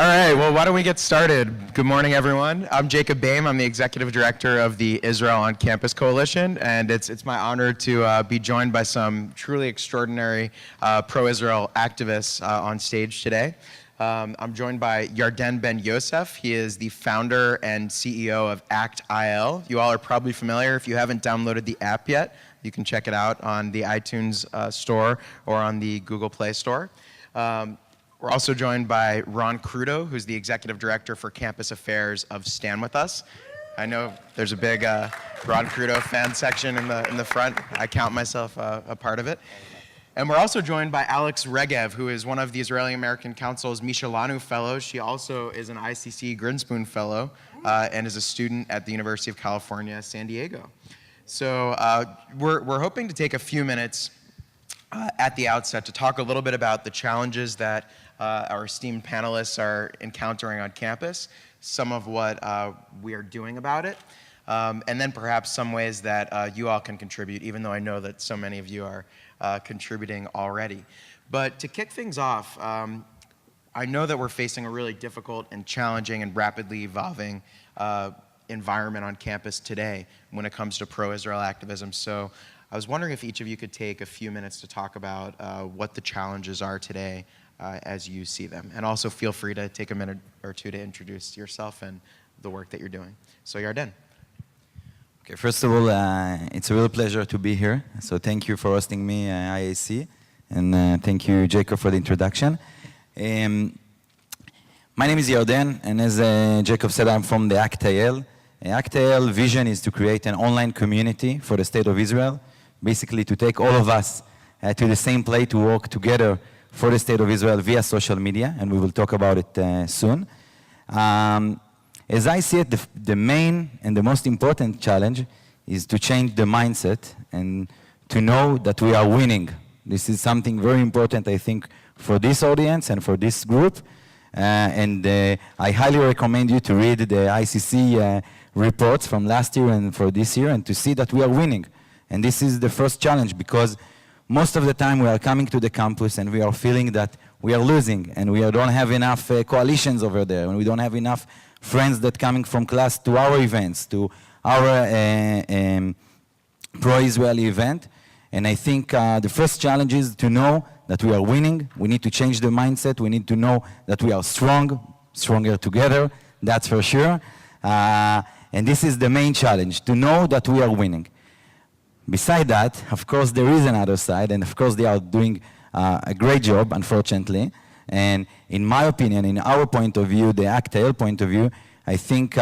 All right, well, why don't we get started? Good morning, everyone. I'm Jacob Baime. I'm the Executive Director of the Israel on Campus Coalition, and it's my honor to be joined by some truly extraordinary pro-Israel activists on stage today. I'm joined by Yarden Ben Yosef. He is the founder and CEO of ACT.IL. You all are probably familiar. If you haven't downloaded the app yet, you can check it out on the iTunes store or on the Google Play Store. We're also joined by Krudo, who's the Executive Director for Campus Affairs of StandWithUs. I know there's a big Krudo fan section in the front. I count myself a part of it. And we're also joined by Alex Reguev, who is one of the Israeli American Council's Mishelanu Fellows. She also is an ICC Grinspoon Fellow and is a student at the University of California, San Diego. So we're hoping to take a few minutes at the outset to talk a little bit about the challenges that our esteemed panelists are encountering on campus, some of what we are doing about it, and then perhaps some ways that you all can contribute, even though I know that so many of you are contributing already. But to kick things off, I know that we're facing a really difficult and challenging and rapidly evolving environment on campus today when it comes to pro-Israel activism. So I was wondering if each of you could take a few minutes to talk about what the challenges are today as you see them. And also feel free to take a minute or two to introduce yourself and the work that you're doing. So Yarden. Okay, first of all, it's a real pleasure to be here. So thank you for hosting me, IAC. And thank you, Jacob, for the introduction. My name is Yarden, and as Jacob said, I'm from the ACT.IL. ACT.IL vision is to create an online community for the state of Israel, basically to take all of us to the same place to work together for the state of Israel via social media, and we will talk about it soon. As I see it, the main and the most important challenge is to change the mindset and to know that we are winning. This is something very important, I think, for this audience and for this group. I highly recommend you to read the ICC reports from last year and for this year and to see that we are winning. And this is the first challenge because most of the time we are coming to the campus and we are feeling that we are losing and we don't have enough coalitions over there and we don't have enough friends that coming from class to our events, to our pro-Israeli event. And I think the first challenge is to know that we are winning. We need to change the mindset. We need to know that we are strong, stronger together, that's for sure. And this is the main challenge, to know that we are winning. Beside that, of course, there is another side, and of course they are doing a great job, unfortunately. And in my opinion, in our point of view, the ACT.IL point of view, I think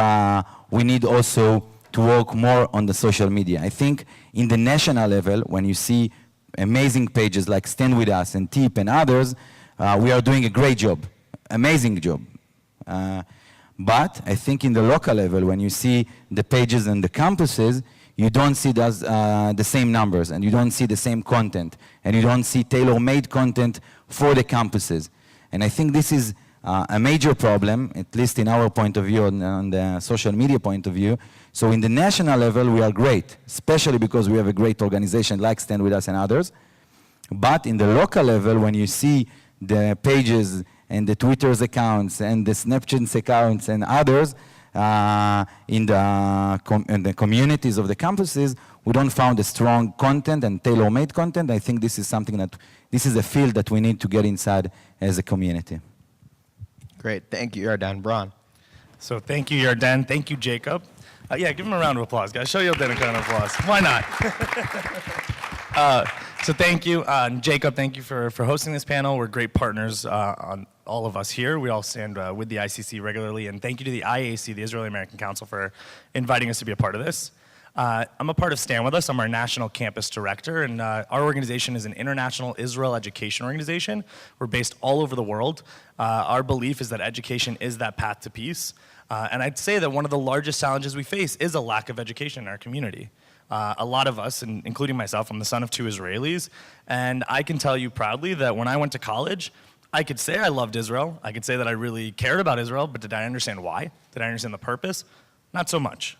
we need also to work more on the social media. I think in the national level, when you see amazing pages like StandWithUs and TIP and others, we are doing a great job, amazing job. But I think in the local level, when you see the pages and the campuses, you don't see the same numbers, and you don't see the same content, and you don't see tailor-made content for the campuses. And I think this is a major problem, at least in our point of view, on the social media point of view. So in the national level, we are great, especially because we have a great organization like StandWithUs and others. But in the local level, when you see the pages and the Twitter's accounts and the Snapchat's accounts and others, in the communities of the campuses, we don't find the strong content and tailor-made content. I think this is something that, this is a field that we need to get inside as a community. Great, thank you, Yarden. Bron. So thank you, Yarden. Thank you, Jacob. Yeah, give him a round of applause, guys. Show Yarden a round of applause. Why not? So thank you, Jacob. Thank you for hosting this panel. We're great partners on all of us here. We all stand with the ICC regularly, and thank you to the IAC, the Israeli American Council, for inviting us to be a part of this. I'm a part of StandWithUs. I'm our national campus director, and our organization is an international Israel education organization. We're based all over the world. Our belief is that education is that path to peace. And I'd say that one of the largest challenges we face is a lack of education in our community. A lot of us, and including myself, I'm the son of 2 Israelis, and I can tell you proudly that when I went to college, I could say I loved Israel. I could say that I really cared about Israel, but did I understand why? Did I understand the purpose? Not so much.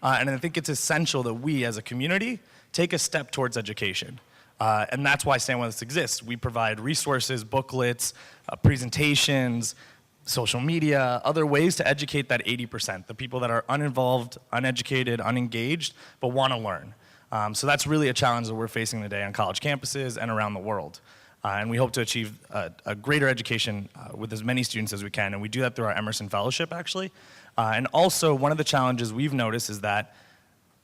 And I think it's essential that we, as a community, take a step towards education. And that's why StandWithUs exists. We provide resources, booklets, presentations, social media, other ways to educate that 80%, the people that are uninvolved, uneducated, unengaged, but want to learn. So that's really a challenge that we're facing today on college campuses and around the world. And we hope to achieve a greater education with as many students as we can, and we do that through our Emerson Fellowship, actually. And also, one of the challenges we've noticed is that,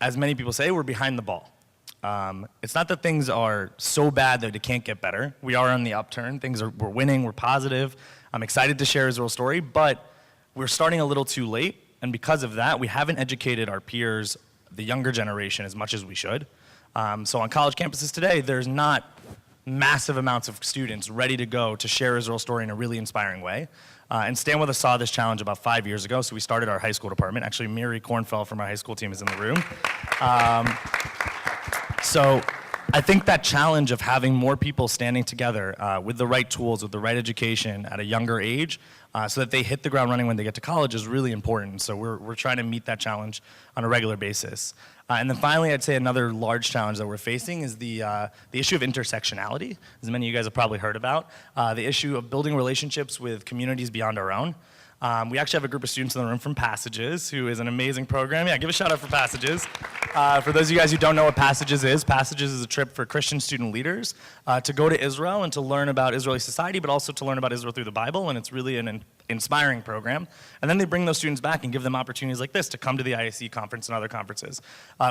as many people say, we're behind the ball. It's not that things are so bad that it can't get better. We are on the upturn. We're winning, we're positive. I'm excited to share Israel's story, but we're starting a little too late, and because of that, we haven't educated our peers, the younger generation, as much as we should. So on college campuses today, there's not massive amounts of students ready to go to share Israel's story in a really inspiring way. And StandWithUs saw this challenge about 5 years ago, so we started our high school department. Actually, Miri Kornfeld from our high school team is in the room. So I think that challenge of having more people standing together with the right tools, with the right education at a younger age, so that they hit the ground running when they get to college is really important. So we're trying to meet that challenge on a regular basis. And then finally, I'd say another large challenge that we're facing is the issue of intersectionality, as many of you guys have probably heard about, the issue of building relationships with communities beyond our own. We actually have a group of students in the room from Passages, who is an amazing program. Yeah, give a shout out for Passages. For those of you guys who don't know what Passages is a trip for Christian student leaders to go to Israel and to learn about Israeli society, but also to learn about Israel through the Bible, and it's really an inspiring program. And then they bring those students back and give them opportunities like this to come to the IAC conference and other conferences.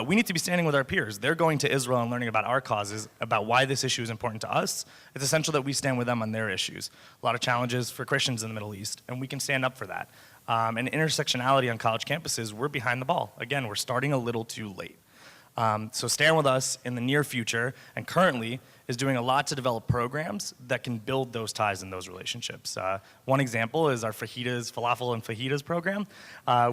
We need to be standing with our peers. They're going to Israel and learning about our causes, about why this issue is important to us. It's essential that we stand with them on their issues. A lot of challenges for Christians in the Middle East, and we can stand up for that. And intersectionality on college campuses, we're behind the ball. Again, we're starting a little too late. So Stand With Us in the near future, and currently, is doing a lot to develop programs that can build those ties and those relationships. One example is our Falafel and Fajitas program.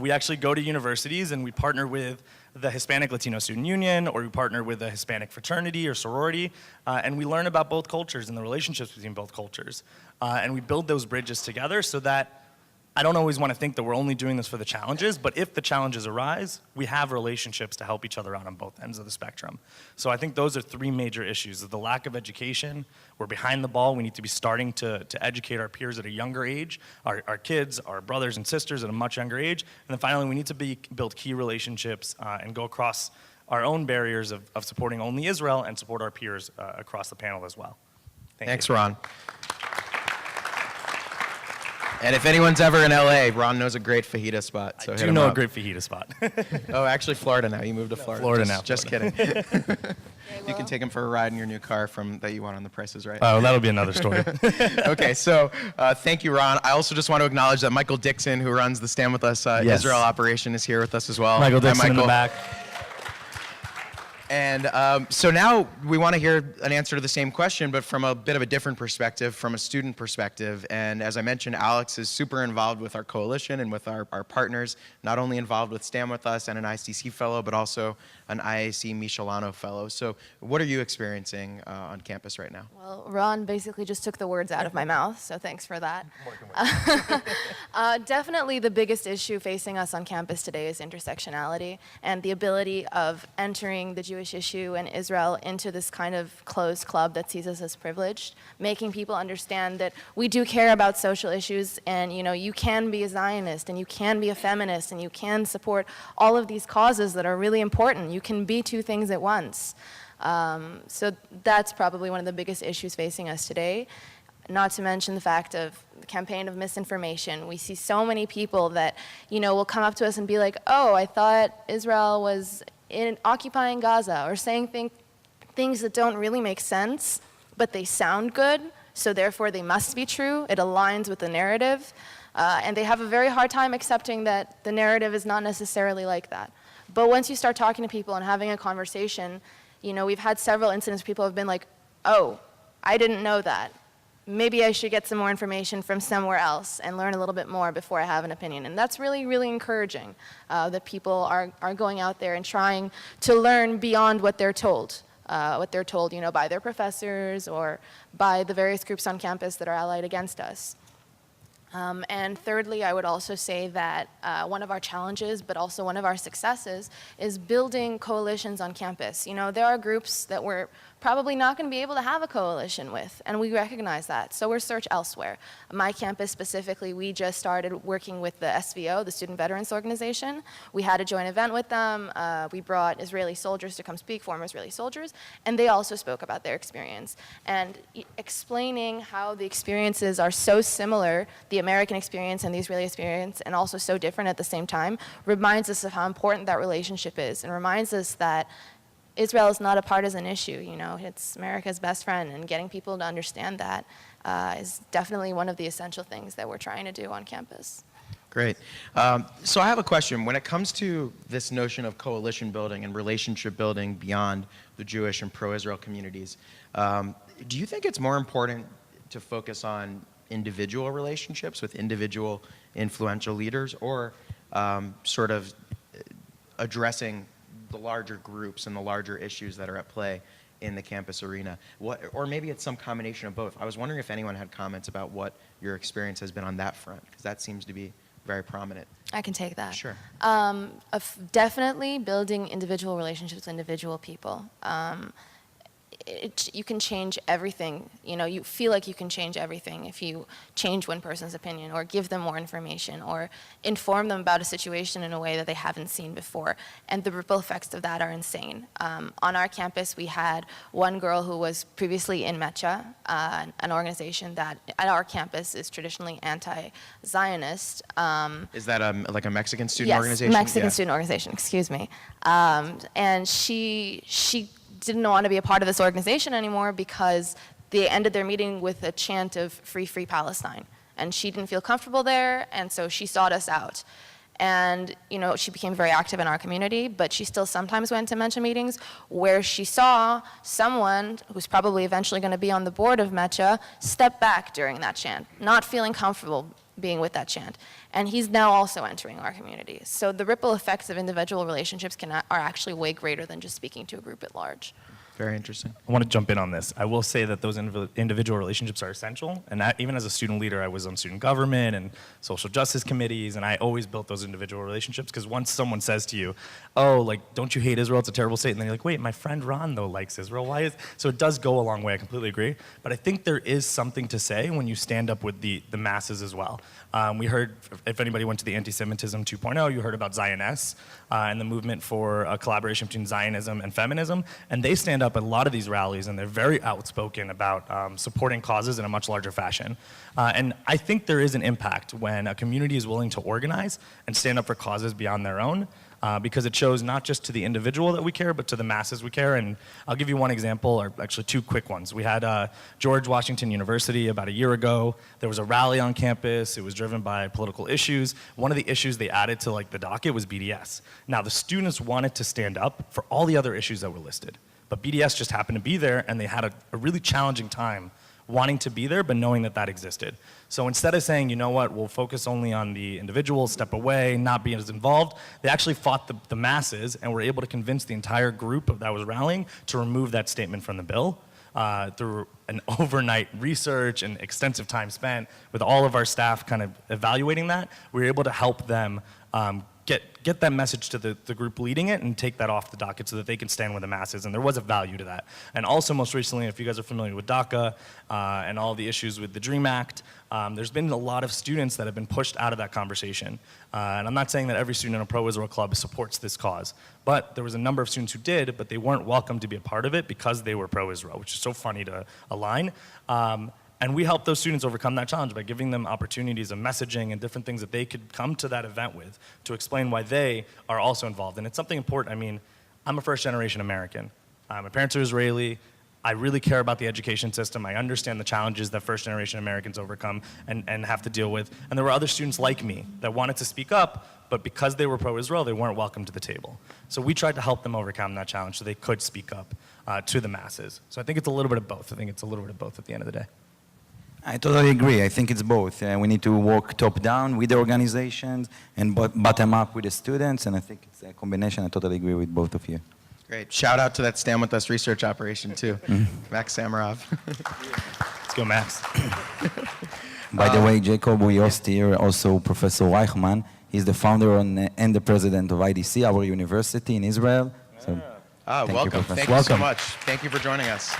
We actually go to universities and we partner with the Hispanic Latino Student Union, or we partner with a Hispanic fraternity or sorority, and we learn about both cultures and the relationships between both cultures. And we build those bridges together so that I don't always want to think that we're only doing this for the challenges, but if the challenges arise, we have relationships to help each other out on both ends of the spectrum. So I think those are three major issues. The lack of education, we're behind the ball, we need to be starting to educate our peers at a younger age, our kids, our brothers and sisters at a much younger age, and then finally we need to build key relationships and go across our own barriers of supporting only Israel and support our peers across the panel as well. Thanks, Ron. And if anyone's ever in LA, Ron knows a great fajita spot. So I do know a great fajita spot. Oh, actually Florida now. You moved to Florida. Florida now. Just kidding. You can take him for a ride in your new car that you won on The Price is Right. Oh, that'll be another story. Okay, so thank you, Ron. I also just want to acknowledge that Michael Dixon, who runs the Stand With Us Israel operation, is here with us as well. Michael Dixon in the back. And so now we want to hear an answer to the same question, but from a bit of a different perspective, from a student perspective. And as I mentioned, Alex is super involved with our coalition and with our partners, not only involved with Stand With Us and an ICC fellow, but also an IAC Mishelanu fellow. So what are you experiencing on campus right now? Well, Ron basically just took the words out of my mouth, so thanks for that. Definitely the biggest issue facing us on campus today is intersectionality and the ability of entering the Jewish issue and Israel into this kind of closed club that sees us as privileged, making people understand that we do care about social issues, and you can be a Zionist and you can be a feminist and you can support all of these causes that are really important. You can be two things at once. So that's probably one of the biggest issues facing us today. Not to mention the fact of the campaign of misinformation. We see so many people that, will come up to us and be like, oh, I thought Israel was occupying Gaza, or saying things that don't really make sense, but they sound good, so therefore they must be true. It aligns with the narrative. And they have a very hard time accepting that the narrative is not necessarily like that. But once you start talking to people and having a conversation, we've had several incidents where people have been like, oh, I didn't know that. Maybe I should get some more information from somewhere else and learn a little bit more before I have an opinion. And that's really, really encouraging that people are going out there and trying to learn beyond what they're told. By their professors or by the various groups on campus that are allied against us. And thirdly, I would also say that one of our challenges, but also one of our successes, is building coalitions on campus. You know, there are groups that we're probably not going to be able to have a coalition with, and we recognize that, so we're search elsewhere. My campus specifically, we just started working with the SVO, the Student Veterans Organization. We had a joint event with them. We brought Israeli soldiers to come speak, former Israeli soldiers, and they also spoke about their experience. And explaining how the experiences are so similar, the American experience and the Israeli experience, and also so different at the same time, reminds us of how important that relationship is, and reminds us that Israel is not a partisan issue. You know, it's America's best friend, and getting people to understand that is definitely one of the essential things that we're trying to do on campus. Great. So I have a question. When it comes to this notion of coalition building and relationship building beyond the Jewish and pro-Israel communities, do you think it's more important to focus on individual relationships with individual influential leaders, or sort of addressing the larger groups and the larger issues that are at play in the campus arena? Or maybe it's some combination of both. I was wondering if anyone had comments about what your experience has been on that front, because that seems to be very prominent. I can take that. Sure. Definitely building individual relationships with individual people. You can change everything. You know, you feel like you can change everything if you change one person's opinion, or give them more information, or inform them about a situation in a way that they haven't seen before. And the ripple effects of that are insane. On our campus, we had one girl who was previously in MECHA, an organization that at our campus is traditionally anti-Zionist. Is that like a Mexican student yes, organization? Mexican student organization, excuse me. And she didn't want to be a part of this organization anymore because they ended their meeting with a chant of "Free, Free Palestine." And she didn't feel comfortable there, and so she sought us out. And, you know, she became very active in our community, but she still sometimes went to MECHA meetings where she saw someone who's probably eventually going to be on the board of MECHA step back during that chant, not feeling comfortable being with that chant. And he's now also entering our community. So the ripple effects of individual relationships are actually way greater than just speaking to a group at large. Very interesting. I want to jump in on this. I will say that those individual relationships are essential. And even as a student leader, I was on student government and social justice committees, and I always built those individual relationships, because once someone says to you, oh, like, don't you hate Israel? It's a terrible state. And then you're like, wait, my friend Ron, though, likes Israel. Why is... So it does go a long way. I completely agree. But I think there is something to say when you stand up with the masses as well. We heard, if anybody went to the Antisemitism 2.0, you heard about Zionists and the movement for a collaboration between Zionism and feminism. And they stand up at a lot of these rallies, and they're very outspoken about supporting causes in a much larger fashion. And I think there is an impact when a community is willing to organize and stand up for causes beyond their own. Because it shows not just to the individual that we care, but to the masses we care. And I'll give you one example, or actually two quick ones. We had George Washington University about a year ago. There was a rally on campus. It was driven by political issues. One of the issues they added to the docket was BDS. Now, the students wanted to stand up for all the other issues that were listed. But BDS just happened to be there, and they had a really challenging time wanting to be there, but knowing that that existed. So instead of saying, you know what, we'll focus only on the individual, step away, not be as involved, they actually fought the masses and were able to convince the entire group that was rallying to remove that statement from the bill. Through an overnight research and extensive time spent with all of our staff kind of evaluating that, we were able to help them get that message to the group leading it and take that off the docket so that they can stand with the masses, and there was a value to that. And also, most recently, if you guys are familiar with DACA and all the issues with the DREAM Act, there's been a lot of students that have been pushed out of that conversation. And I'm not saying that every student in a pro-Israel club supports this cause, but there was a number of students who did, but they weren't welcome to be a part of it because they were pro-Israel, which is so funny to align. And we helped those students overcome that challenge by giving them opportunities of messaging and different things that they could come to that event with to explain why they are also involved. And it's something important. I mean, I'm a first-generation American. My parents are Israeli. I really care about the education system. I understand the challenges that first-generation Americans overcome and have to deal with. And there were other students like me that wanted to speak up, but because they were pro-Israel, they weren't welcome to the table. So we tried to help them overcome that challenge so they could speak up to the masses. So I think it's a little bit of both. I think it's a little bit of both at the end of the day. I totally agree. I think it's both. We need to work top-down with the organizations and bottom-up with the students, and I think it's a combination. I totally agree with both of you. Great. Shout out to that Stand With Us research operation, too. Max Samarov. Let's go, Max. By the way, Jacob, we host here also Professor Reichman. He's the founder and the president of IDC, our university in Israel. So, welcome. Thank you so much. Thank you for joining us.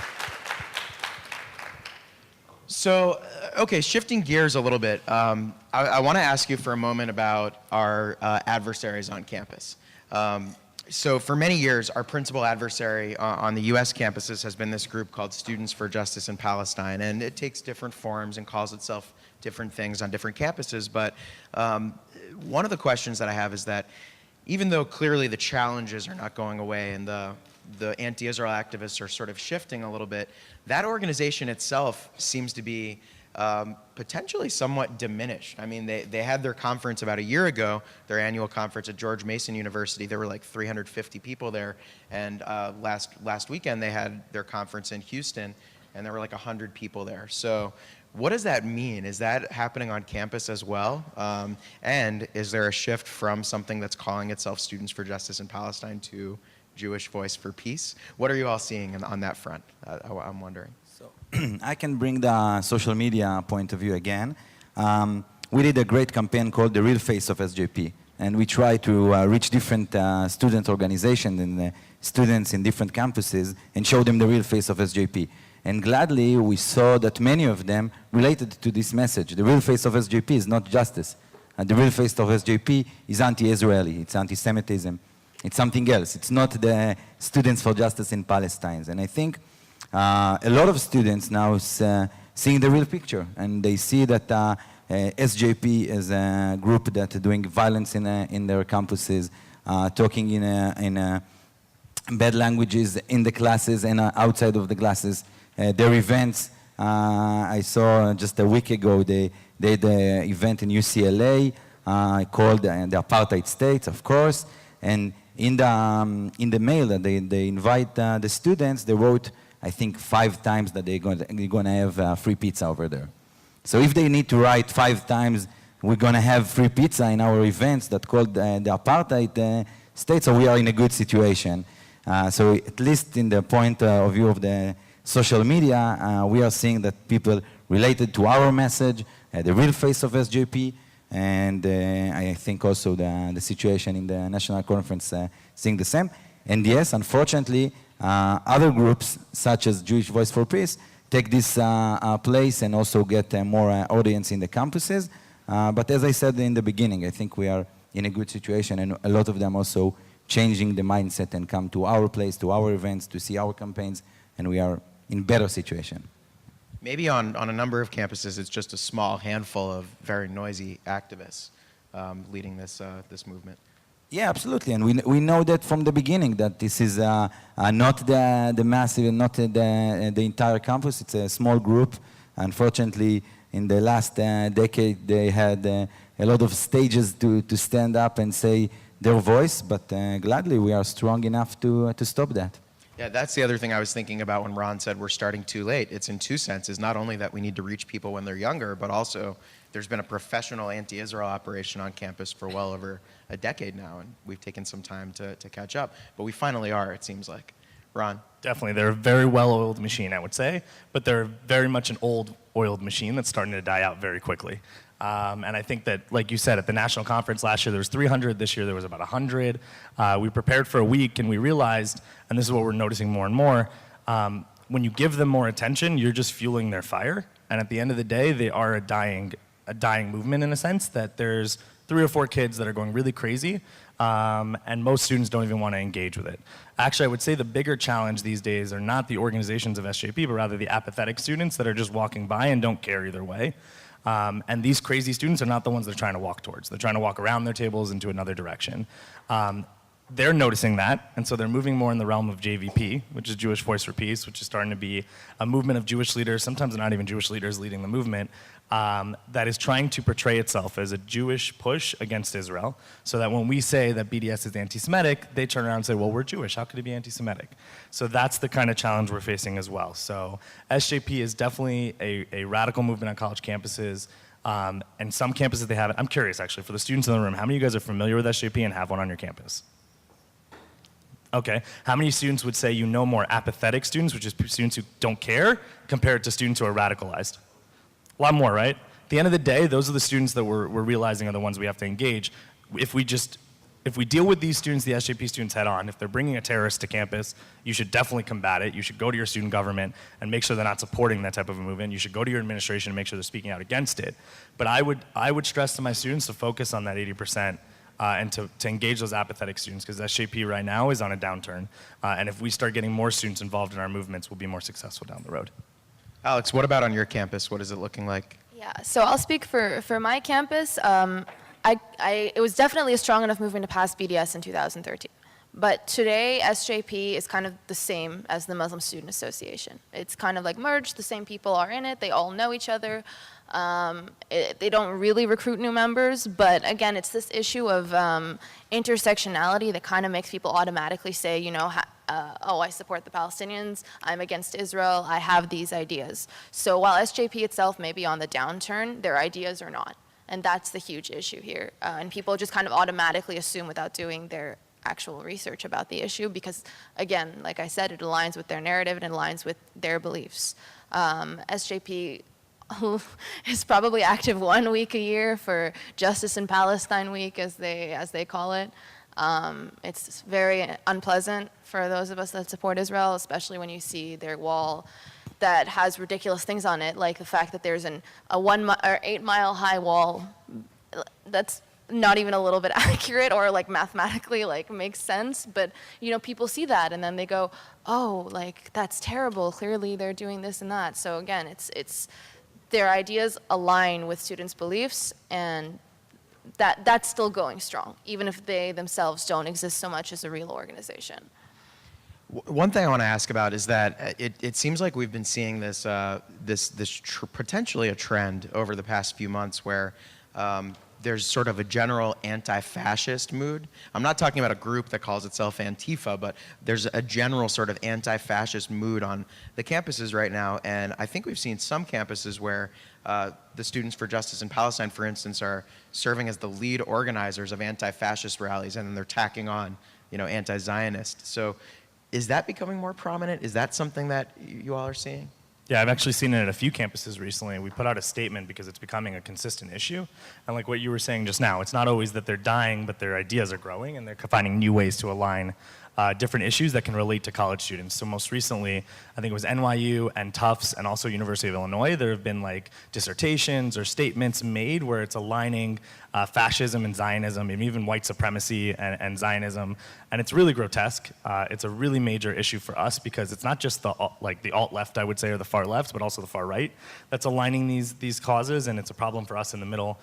So, okay, shifting gears a little bit, I want to ask you for a moment about our adversaries on campus. So for many years, our principal adversary on the US campuses has been this group called Students for Justice in Palestine, and it takes different forms and calls itself different things on different campuses. But one of the questions that I have is that even though clearly the challenges are not going away and the anti-Israel activists are sort of shifting a little bit, that organization itself seems to be potentially somewhat diminished. I mean, they had their conference about a year ago, their annual conference at George Mason University. There were like 350 people there. And last weekend, they had their conference in Houston, and there were like 100 people there. So what does that mean? Is that happening on campus as well? And is there a shift from something that's calling itself Students for Justice in Palestine to Jewish Voice for Peace? What are you all seeing on that front? I'm wondering. I can bring the social media point of view again. We did a great campaign called The Real Face of SJP, and we try to reach different student organizations and students in different campuses and show them the real face of SJP. And gladly, we saw that many of them related to this message. The real face of SJP is not justice. The real face of SJP is anti-Israeli, it's anti-Semitism, it's something else. It's not the Students for Justice in Palestine. And I think a lot of students now seeing the real picture, and they see that SJP is a group that are doing violence in their campuses, talking in bad languages in the classes and outside of the classes. Their events, I saw just a week ago, they did an event in UCLA called the Apartheid States, of course, and in the mail that they invite the students, they wrote, I think 5 times that they're going to have free pizza over there. So if they need to write 5 times, we're going to have free pizza in our events that called the Apartheid State, so we are in a good situation. So at least in the point of view of the social media, we are seeing that people related to our message, the real face of SJP, and I think also the situation in the national conference seeing the same. And yes, unfortunately, other groups, such as Jewish Voice for Peace, take this place and also get more audience in the campuses. But as I said in the beginning, I think we are in a good situation, and a lot of them also changing the mindset and come to our place, to our events, to see our campaigns, and we are in better situation. Maybe on a number of campuses, it's just a small handful of very noisy activists leading this movement. Yeah, absolutely, and we know that from the beginning, that this is not the massive, not the entire campus. It's a small group. Unfortunately, in the last decade, they had a lot of stages to stand up and say their voice, but gladly we are strong enough to stop that. Yeah, that's the other thing I was thinking about when Ron said we're starting too late. It's in 2 senses, not only that we need to reach people when they're younger, but also there's been a professional anti-Israel operation on campus for well over a decade now, and we've taken some time to catch up. But we finally are, it seems like. Ron? Definitely. They're a very well-oiled machine, I would say, but they're very much an old-oiled machine that's starting to die out very quickly. And I think that, like you said, at the national conference last year, there was 300. This year, there was about 100. We prepared for a week, and we realized, and this is what we're noticing more and more, when you give them more attention, you're just fueling their fire. And at the end of the day, they are a dying movement in a sense, that there's 3 or 4 kids that are going really crazy, and most students don't even want to engage with it. Actually, I would say the bigger challenge these days are not the organizations of SJP, but rather the apathetic students that are just walking by and don't care either way. And these crazy students are not the ones they're trying to walk towards. They're trying to walk around their tables into another direction. They're noticing that, and so they're moving more in the realm of JVP, which is Jewish Voice for Peace, which is starting to be a movement of Jewish leaders, sometimes not even Jewish leaders leading the movement, that is trying to portray itself as a Jewish push against Israel, so that when we say that BDS is anti-Semitic, they turn around and say, well, we're Jewish, how could it be anti-Semitic? So that's the kind of challenge we're facing as well. So SJP is definitely a radical movement on college campuses, and some campuses they have it. I'm curious, actually, for the students in the room, how many of you guys are familiar with SJP and have one on your campus? Okay, how many students would say you know more apathetic students, which is students who don't care, compared to students who are radicalized? A lot more, right? the end of the day, those are the students that we're realizing are the ones we have to engage. If we deal with these students, the SJP students head on, if they're bringing a terrorist to campus, you should definitely combat it. You should go to your student government and make sure they're not supporting that type of a movement. You should go to your administration and make sure they're speaking out against it. But I would stress to my students to focus on that 80% and to engage those apathetic students, because SJP right now is on a downturn. And if we start getting more students involved in our movements, we'll be more successful down the road. Alex, what about on your campus? What is it looking like? Yeah, so I'll speak for my campus. It was definitely a strong enough movement to pass BDS in 2013. But today, SJP is kind of the same as the Muslim Student Association. It's kind of like merged, the same people are in it, they all know each other. They don't really recruit new members, but again, it's this issue of intersectionality that kind of makes people automatically say, you know, oh, I support the Palestinians, I'm against Israel, I have these ideas. So while SJP itself may be on the downturn, their ideas are not. And that's the huge issue here. And people just kind of automatically assume without doing their actual research about the issue because, again, like I said, it aligns with their narrative and it aligns with their beliefs. SJP is probably active 1 week a year for Justice in Palestine Week, as they call it. It's very unpleasant for those of us that support Israel, especially when you see their wall that has ridiculous things on it, like the fact that there's a 8 mile high wall that's not even a little bit accurate or like mathematically like makes sense, but you know, people see that and then they go, oh, like that's terrible, clearly they're doing this and that. So again, it's their ideas align with students' beliefs, and that's still going strong, even if they themselves don't exist so much as a real organization. One thing I want to ask about is that it seems like we've been seeing this potentially a trend over the past few months where there's sort of a general anti-fascist mood. I'm not talking about a group that calls itself Antifa, but there's a general sort of anti-fascist mood on the campuses right now. And I think we've seen some campuses where the Students for Justice in Palestine, for instance, are serving as the lead organizers of anti-fascist rallies, and then they're tacking on, you know, anti-Zionist. So is that becoming more prominent? Is that something that you all are seeing? Yeah, I've actually seen it at a few campuses recently. We put out a statement because it's becoming a consistent issue. And like what you were saying just now, it's not always that they're dying, but their ideas are growing and they're finding new ways to align different issues that can relate to college students. So most recently, I think it was NYU and Tufts and also University of Illinois. There have been like dissertations or statements made where it's aligning fascism and Zionism, and even white supremacy and Zionism. And it's really grotesque. It's a really major issue for us because it's not just the alt-left, I would say, or the far left, but also the far right that's aligning these causes. And it's a problem for us in the middle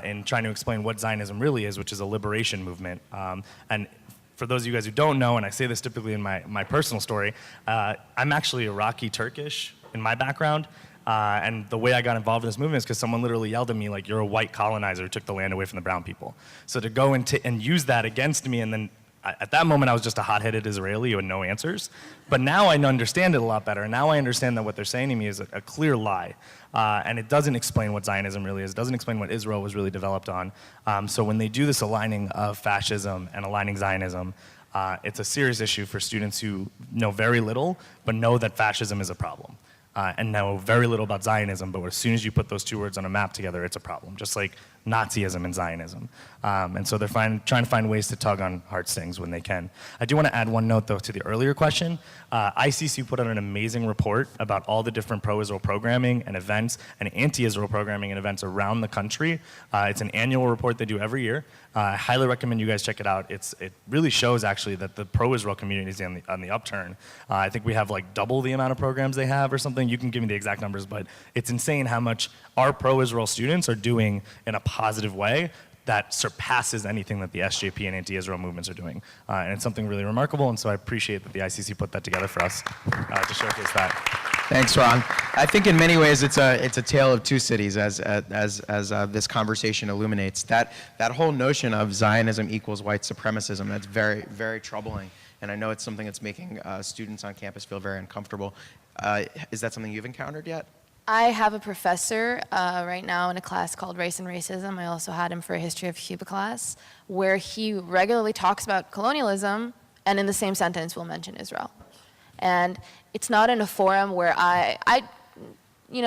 in trying to explain what Zionism really is, which is a liberation movement. And for those of you guys who don't know, and I say this typically in my personal story, I'm actually Iraqi Turkish in my background. And the way I got involved in this movement is because someone literally yelled at me like, you're a white colonizer who took the land away from the brown people. So to go and use that against me, and then at that moment I was just a hot-headed Israeli who had no answers. But now I understand it a lot better. Now I understand that what they're saying to me is a clear lie. And it doesn't explain what Zionism really is. It doesn't explain what Israel was really developed on. So when they do this aligning of fascism and aligning Zionism, it's a serious issue for students who know very little, but know that fascism is a problem. And know very little about Zionism, but as soon as you put those two words on a map together, it's a problem, just like Nazism and Zionism. And so they're trying to find ways to tug on heartstrings when they can. I do want to add one note, though, to the earlier question. ICC put out an amazing report about all the different pro-Israel programming and events and anti-Israel programming and events around the country. It's an annual report they do every year. I highly recommend you guys check it out. It really shows, actually, that the pro-Israel community is on the upturn. I think we have like double the amount of programs they have or something. You can give me the exact numbers, but it's insane how much our pro-Israel students are doing in a positive way that surpasses anything that the SJP and anti-Israel movements are doing. And it's something really remarkable, and so I appreciate that the ICC put that together for us to showcase that. Thanks, Ron. I think in many ways it's a tale of two cities, as this conversation illuminates. That whole notion of Zionism equals white supremacism, that's very, very troubling. And I know it's something that's making students on campus feel very uncomfortable. Is that something you've encountered yet? I have a professor right now in a class called Race and Racism. I also had him for a History of Cuba class, where he regularly talks about colonialism, and in the same sentence will mention Israel. And it's not in a forum where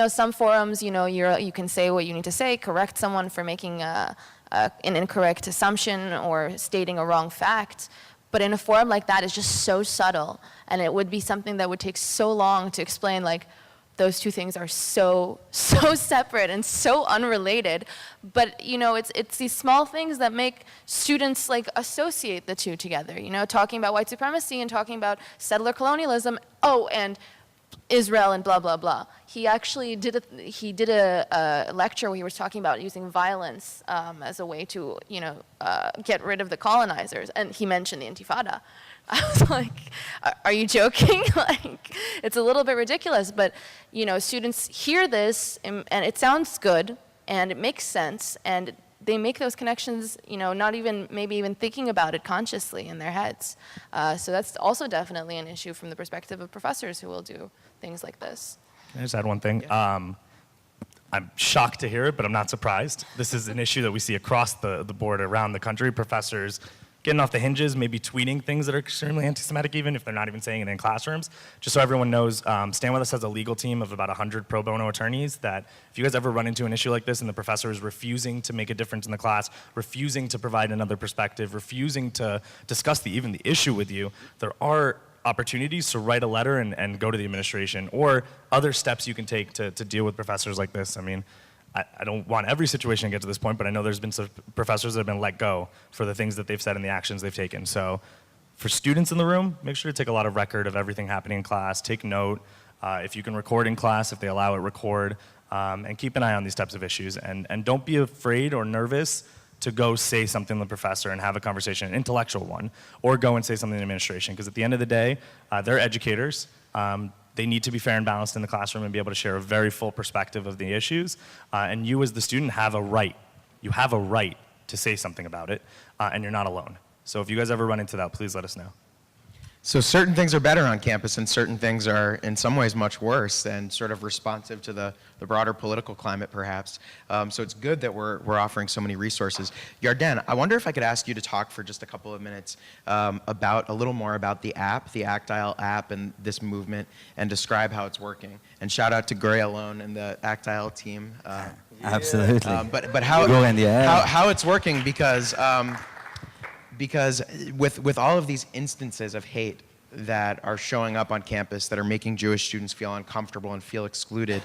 some forums, you can say what you need to say, correct someone for making an incorrect assumption or stating a wrong fact. But in a forum like that, it's just so subtle, and it would be something that would take so long to explain, like, those two things are so separate and so unrelated. But, it's these small things that make students, like, associate the two together. Talking about white supremacy and talking about settler colonialism, and Israel and blah, blah, blah. He actually did a lecture where he was talking about using violence as a way to, get rid of the colonizers. And he mentioned the Intifada. I was like, are you joking? Like, it's a little bit ridiculous, but, students hear this and it sounds good and it makes sense, and they make those connections, not even, maybe even thinking about it consciously in their heads. So that's also definitely an issue from the perspective of professors who will do things like this. Can I just add one thing? Yeah. I'm shocked to hear it, but I'm not surprised. This is an issue that we see across the board around the country. Professors getting off the hinges, maybe tweeting things that are extremely anti-Semitic, even if they're not even saying it in classrooms. Just so everyone knows, StandWithUs has a legal team of about 100 pro bono attorneys that if you guys ever run into an issue like this and the professor is refusing to make a difference in the class, refusing to provide another perspective, refusing to discuss even the issue with you, there are opportunities to write a letter and go to the administration, or other steps you can take to deal with professors like this. I mean, I don't want every situation to get to this point, but I know there's been some professors that have been let go for the things that they've said and the actions they've taken. So for students in the room, make sure to take a lot of record of everything happening in class. Take note. If you can record in class, if they allow it, record. And keep an eye on these types of issues. And don't be afraid or nervous to go say something to the professor and have a conversation, an intellectual one, or go and say something to administration. Because at the end of the day, they're educators. They need to be fair and balanced in the classroom and be able to share a very full perspective of the issues. And you as the student have a right. You have a right to say something about it, and you're not alone. So if you guys ever run into that, please let us know. So certain things are better on campus and certain things are in some ways much worse and sort of responsive to the broader political climate perhaps. So it's good that we're offering so many resources. Yarden, I wonder if I could ask you to talk for just a couple of minutes about a little more about the app, the ACT.IL app and this movement, and describe how it's working. And shout out to Gray Alone and the ACT.IL team. Absolutely. But how it's working, because with all of these instances of hate that are showing up on campus that are making Jewish students feel uncomfortable and feel excluded,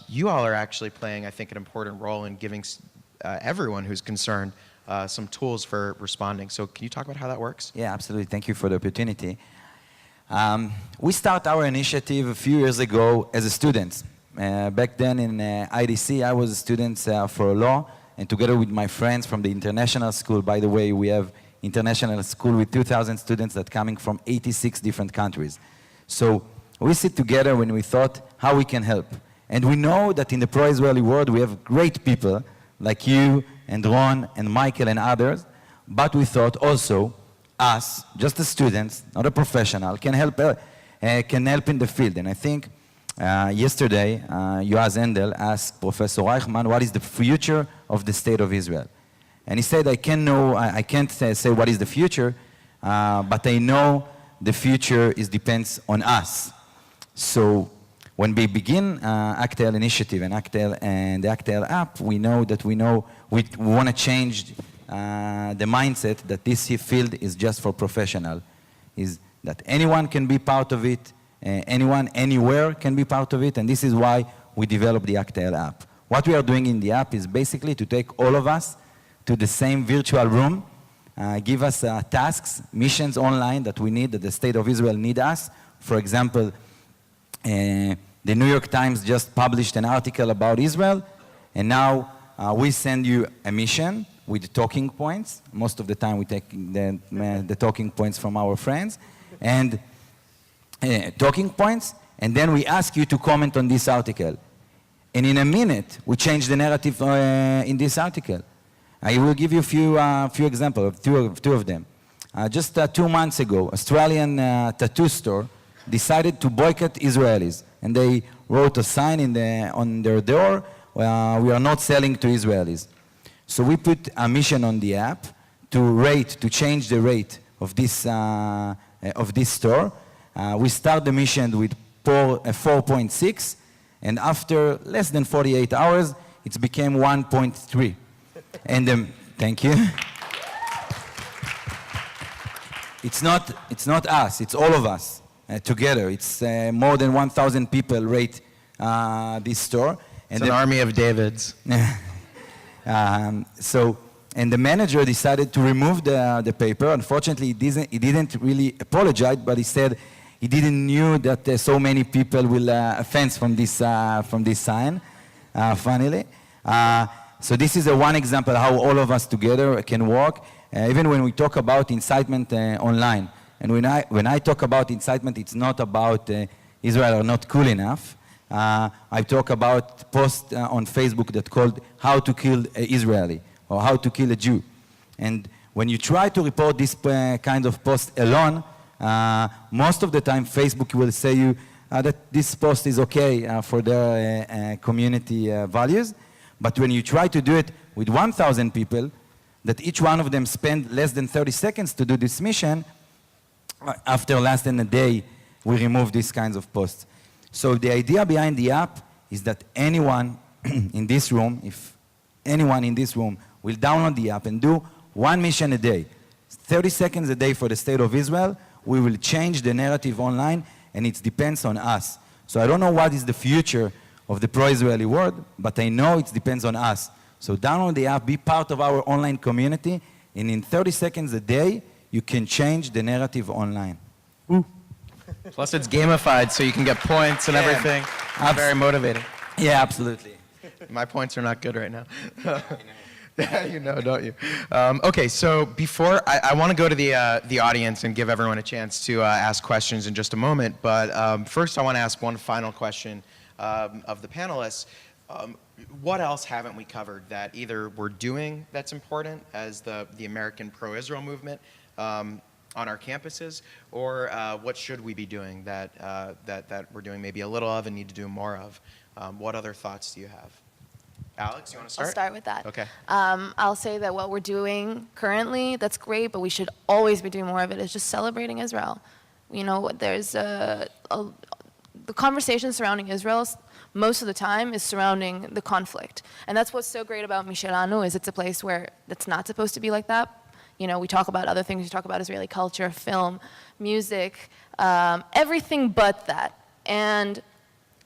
you all are actually playing, I think, an important role in giving everyone who's concerned some tools for responding. So can you talk about how that works? Yeah, absolutely. Thank you for the opportunity. We started our initiative a few years ago as a student. Back then in IDC, I was a student for law, and together with my friends from the international school, by the way, we have international school with 2,000 students that coming from 86 different countries. So we sit together when we thought how we can help. And we know that in the pro-Israeli world we have great people like you and Ron and Michael and others, but we thought also us, just as students, not a professional, can help in the field. And I think yesterday, Yoaz Endel asked Professor Reichman, what is the future of the state of Israel? And he said, I can't say what is the future, but I know the future depends on us. So when we begin ACT.IL initiative and the ACT.IL app, we want to change the mindset that this field is just for professional, is that anyone can be part of it, anyone, anywhere can be part of it, and this is why we developed the ACT.IL app. What we are doing in the app is basically to take all of us to the same virtual room, give us tasks, missions online that we need, that the State of Israel need us. For example, the New York Times just published an article about Israel, and now we send you a mission with talking points. Most of the time we take the talking points from our friends, and talking points, and then we ask you to comment on this article. And in a minute, we change the narrative in this article. I will give you a few examples, two of them. Just 2 months ago, Australian tattoo store decided to boycott Israelis. And they wrote a sign on their door, we are not selling to Israelis. So we put a mission on the app to change the rate of this store. We start the mission with 4.6, And after less than 48 hours, it became 1.3. And thank you. It's not us, it's all of us together. It's more than 1,000 people rate this store. It's an army of Davids. And the manager decided to remove the paper. Unfortunately, he didn't really apologize, but he said he didn't knew that so many people will offend from this sign, funnily. So this is one example how all of us together can work, even when we talk about incitement online. And when I talk about incitement, it's not about Israel are not cool enough. I talk about post on Facebook that called How to Kill an Israeli or How to Kill a Jew. And when you try to report this kind of post alone, most of the time Facebook will say you that this post is okay for their community values. But when you try to do it with 1,000 people, that each one of them spend less than 30 seconds to do this mission, after less than a day, we remove these kinds of posts. So the idea behind the app is that anyone in this room, if anyone in this room will download the app and do one mission a day, 30 seconds a day for the state of Israel, we will change the narrative online, and it depends on us. So I don't know what is the future of the pro-Israeli world, but I know it depends on us. So download the app, be part of our online community, and in 30 seconds a day, you can change the narrative online. Woo. Plus it's gamified, so you can get points and everything. Very motivating. Yeah, absolutely. My points are not good right now. Yeah, you know, don't you? Okay, so before, I want to go to the audience and give everyone a chance to ask questions in just a moment, but first I want to ask one final question of the panelists. What else haven't we covered that either we're doing that's important as the American pro-Israel movement on our campuses, or what should we be doing that we're doing maybe a little of and need to do more of? What other thoughts do you have? Alex, you want to start? I'll start with that. Okay. I'll say that what we're doing currently, that's great, but we should always be doing more of it, is just celebrating Israel. You know, there's the conversation surrounding Israel most of the time is surrounding the conflict. And that's what's so great about Mishelanu, is it's a place where it's not supposed to be like that. You know, we talk about other things, we talk about Israeli culture, film, music, everything but that. And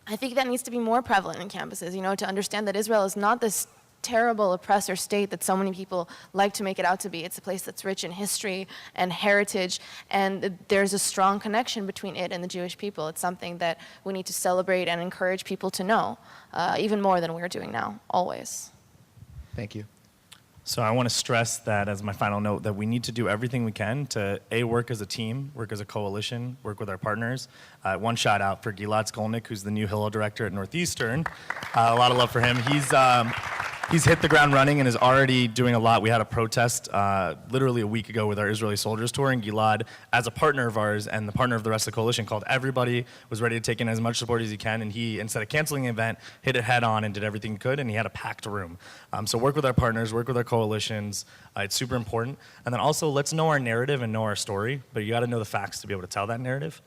I think that needs to be more prevalent in campuses, you know, to understand that Israel is not this terrible oppressor state that so many people like to make it out to be. It's a place that's rich in history and heritage, and there's a strong connection between it and the Jewish people. It's something that we need to celebrate and encourage people to know, even more than we're doing now, always. Thank you. So I want to stress that as my final note, that we need to do everything we can to work as a team, work as a coalition, work with our partners. One shout out for Gilad Skolnick, who's the new Hillel director at Northeastern. A lot of love for him. He's hit the ground running and is already doing a lot. We had a protest literally a week ago with our Israeli Soldiers Tour, and Gilad, as a partner of ours and the partner of the rest of the coalition, called everybody, was ready to take in as much support as he can, and he, instead of canceling the event, hit it head on and did everything he could, and he had a packed room. So work with our partners, work with our coalitions. It's super important. And then also, let's know our narrative and know our story, but you got to know the facts to be able to tell that narrative.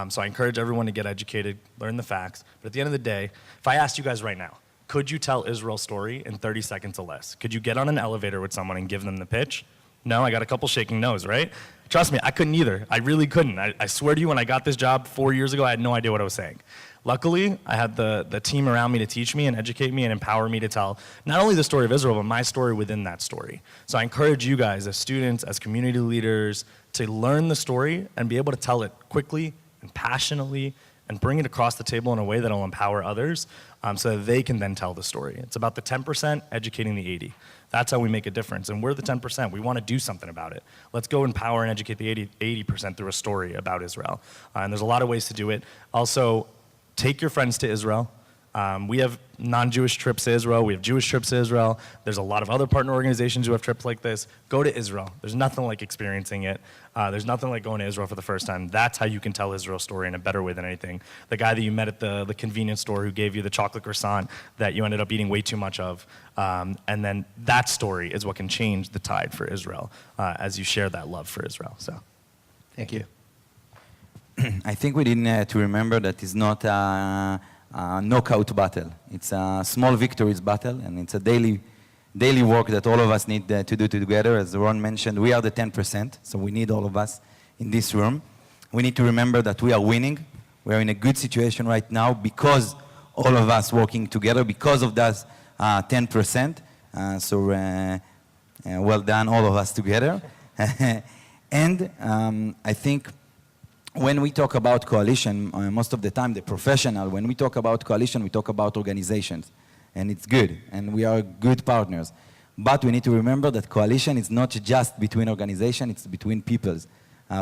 So I encourage everyone to get educated, learn the facts. But at the end of the day, if I asked you guys right now, could you tell Israel's story in 30 seconds or less? Could you get on an elevator with someone and give them the pitch? No, I got a couple shaking no's, right? Trust me, I couldn't either. I really couldn't. I swear to you, when I got this job 4 years ago, I had no idea what I was saying. Luckily, I had the team around me to teach me and educate me and empower me to tell not only the story of Israel, but my story within that story. So I encourage you guys as students, as community leaders, to learn the story and be able to tell it quickly and passionately and bring it across the table in a way that will empower others so that they can then tell the story. It's about the 10% educating the 80. That's how we make a difference. And we're the 10%. We want to do something about it. Let's go empower and educate the 80% through a story about Israel. And there's a lot of ways to do it. Also, take your friends to Israel. We have non-Jewish trips to Israel. We have Jewish trips to Israel. There's a lot of other partner organizations who have trips like this. Go to Israel. There's nothing like experiencing it. There's nothing like going to Israel for the first time. That's how you can tell Israel's story in a better way than anything. The guy that you met at the convenience store who gave you the chocolate croissant that you ended up eating way too much of. And then that story is what can change the tide for Israel as you share that love for Israel. So, thank you. I think we need to remember that it's not knockout battle. It's a small victories battle, and it's a daily work that all of us need to do together. As Ron mentioned, we are the 10%, so we need all of us in this room. We need to remember that we are winning. We are in a good situation right now because all of us working together, because of that 10%. Well done, all of us together. And I think when we talk about coalition, most of the time, the professional, when we talk about coalition, we talk about organizations. And it's good, and we are good partners. But we need to remember that coalition is not just between organizations, it's between peoples,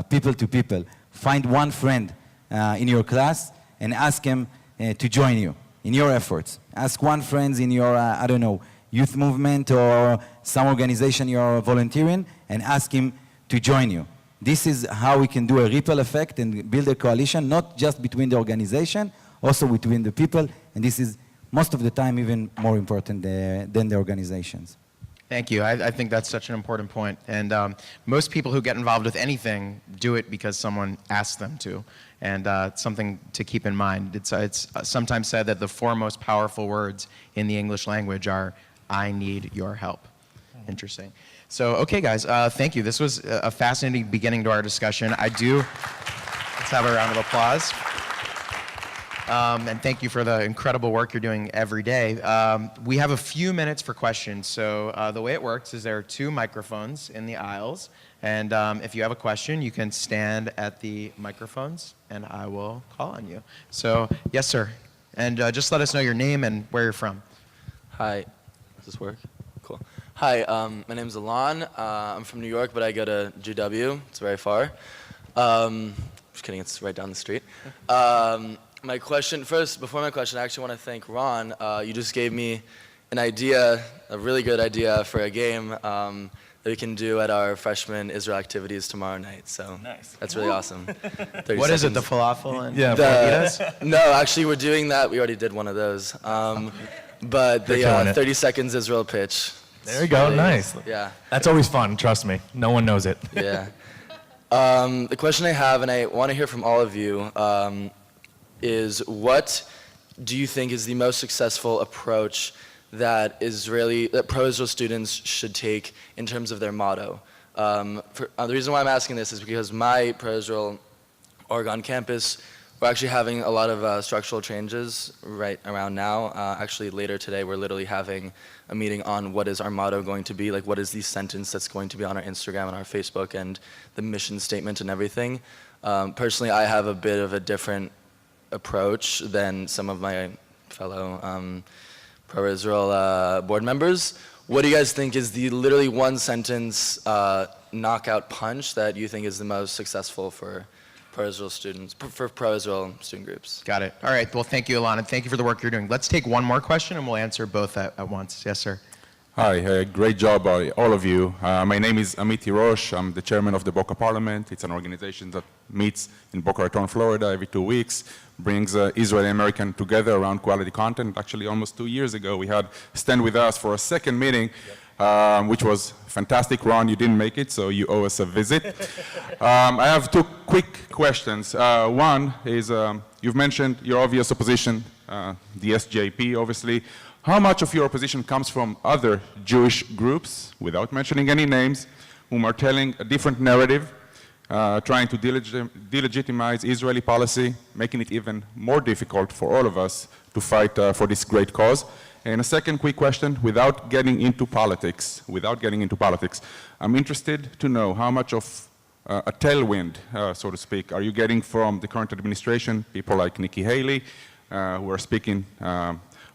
people to people. Find one friend in your class and ask him to join you in your efforts. Ask one friend in your, I don't know, youth movement or some organization you're volunteering, and ask him to join you. This is how we can do a ripple effect and build a coalition, not just between the organization, also between the people, and this is most of the time even more important than the organizations. Thank you. I think that's such an important point. And most people who get involved with anything do it because someone asks them to. And it's something to keep in mind. It's sometimes said that the four most powerful words in the English language are, I need your help. Interesting. So, okay, guys, thank you. This was a fascinating beginning to our discussion. Let's have a round of applause. And thank you for the incredible work you're doing every day. We have a few minutes for questions. So the way it works is there are 2 microphones in the aisles. And if you have a question, you can stand at the microphones, and I will call on you. So, yes, sir. And just let us know your name and where you're from. Hi. Does this work? Cool. Hi, my name's Alon. I'm from New York, but I go to GW. It's very far. Just kidding, it's right down the street. My question, first, before my question, I actually want to thank Ron. You just gave me an idea, a really good idea for a game that we can do at our freshman Israel activities tomorrow night. So nice. That's really awesome. What is it, the falafel? And no, actually, we're doing that. We already did one of those. But the 30 seconds Israel pitch. There you go, nice. Yeah. That's always fun, trust me. No one knows it. Yeah. The question I have, and I want to hear from all of you, is what do you think is the most successful approach that pro-Israel students should take in terms of their motto? The reason why I'm asking this is because my pro-Israel Oregon campus, we're actually having a lot of structural changes right around now. Actually, later today, we're literally having a meeting on what is our motto going to be, like what is the sentence that's going to be on our Instagram and our Facebook and the mission statement and everything. Personally, I have a bit of a different approach than some of my fellow pro-Israel board members. What do you guys think is the literally one sentence knockout punch that you think is the most successful for pro-Israel students, for pro-Israel student groups? Got it. All right. Well, thank you, Alon, and thank you for the work you're doing. Let's take one more question, and we'll answer both at once. Yes, sir. Hi, great job by all of you. My name is Amit Rosh. I'm the chairman of the Boca Parliament. It's an organization that meets in Boca Raton, Florida every 2 weeks, brings Israeli American together around quality content. Actually, almost 2 years ago, we had Stand With Us for a second meeting, which was fantastic. Ron, you didn't make it, so you owe us a visit. I have 2 quick questions. One is, you've mentioned your obvious opposition, the SJP, obviously. How much of your opposition comes from other Jewish groups, without mentioning any names, whom are telling a different narrative, trying to delegitimize Israeli policy, making it even more difficult for all of us to fight for this great cause? And a second quick question, without getting into politics, I'm interested to know how much of a tailwind, so to speak, are you getting from the current administration, people like Nikki Haley, who are speaking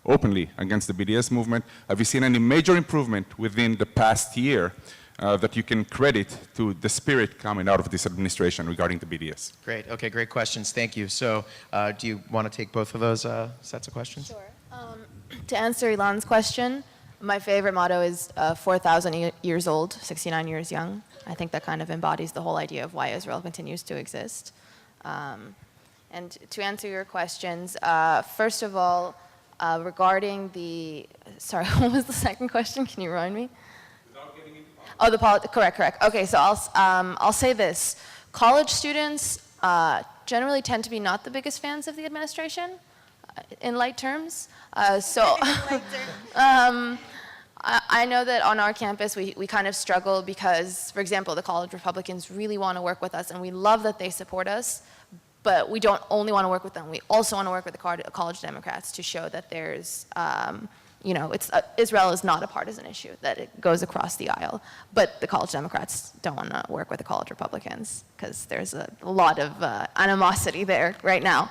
openly against the BDS movement? Have you seen any major improvement within the past year that you can credit to the spirit coming out of this administration regarding the BDS? Great. Okay, great questions. Thank you. So do you want to take both of those sets of questions? Sure. To answer Ilan's question, my favorite motto is 4,000 years old, 69 years young. I think that kind of embodies the whole idea of why Israel continues to exist. And to answer your questions, first of all, regarding the, sorry, what was the second question? Can you remind me? Without getting into politics. Oh, correct. Okay, so I'll say this. College students generally tend to be not the biggest fans of the administration. In light terms, I know that on our campus we kind of struggle because, for example, the college Republicans really want to work with us, and we love that they support us, but we don't only want to work with them. We also want to work with the college Democrats to show that there's, you know, Israel is not a partisan issue, that it goes across the aisle. But the college Democrats don't want to work with the college Republicans because there's a lot of animosity there right now.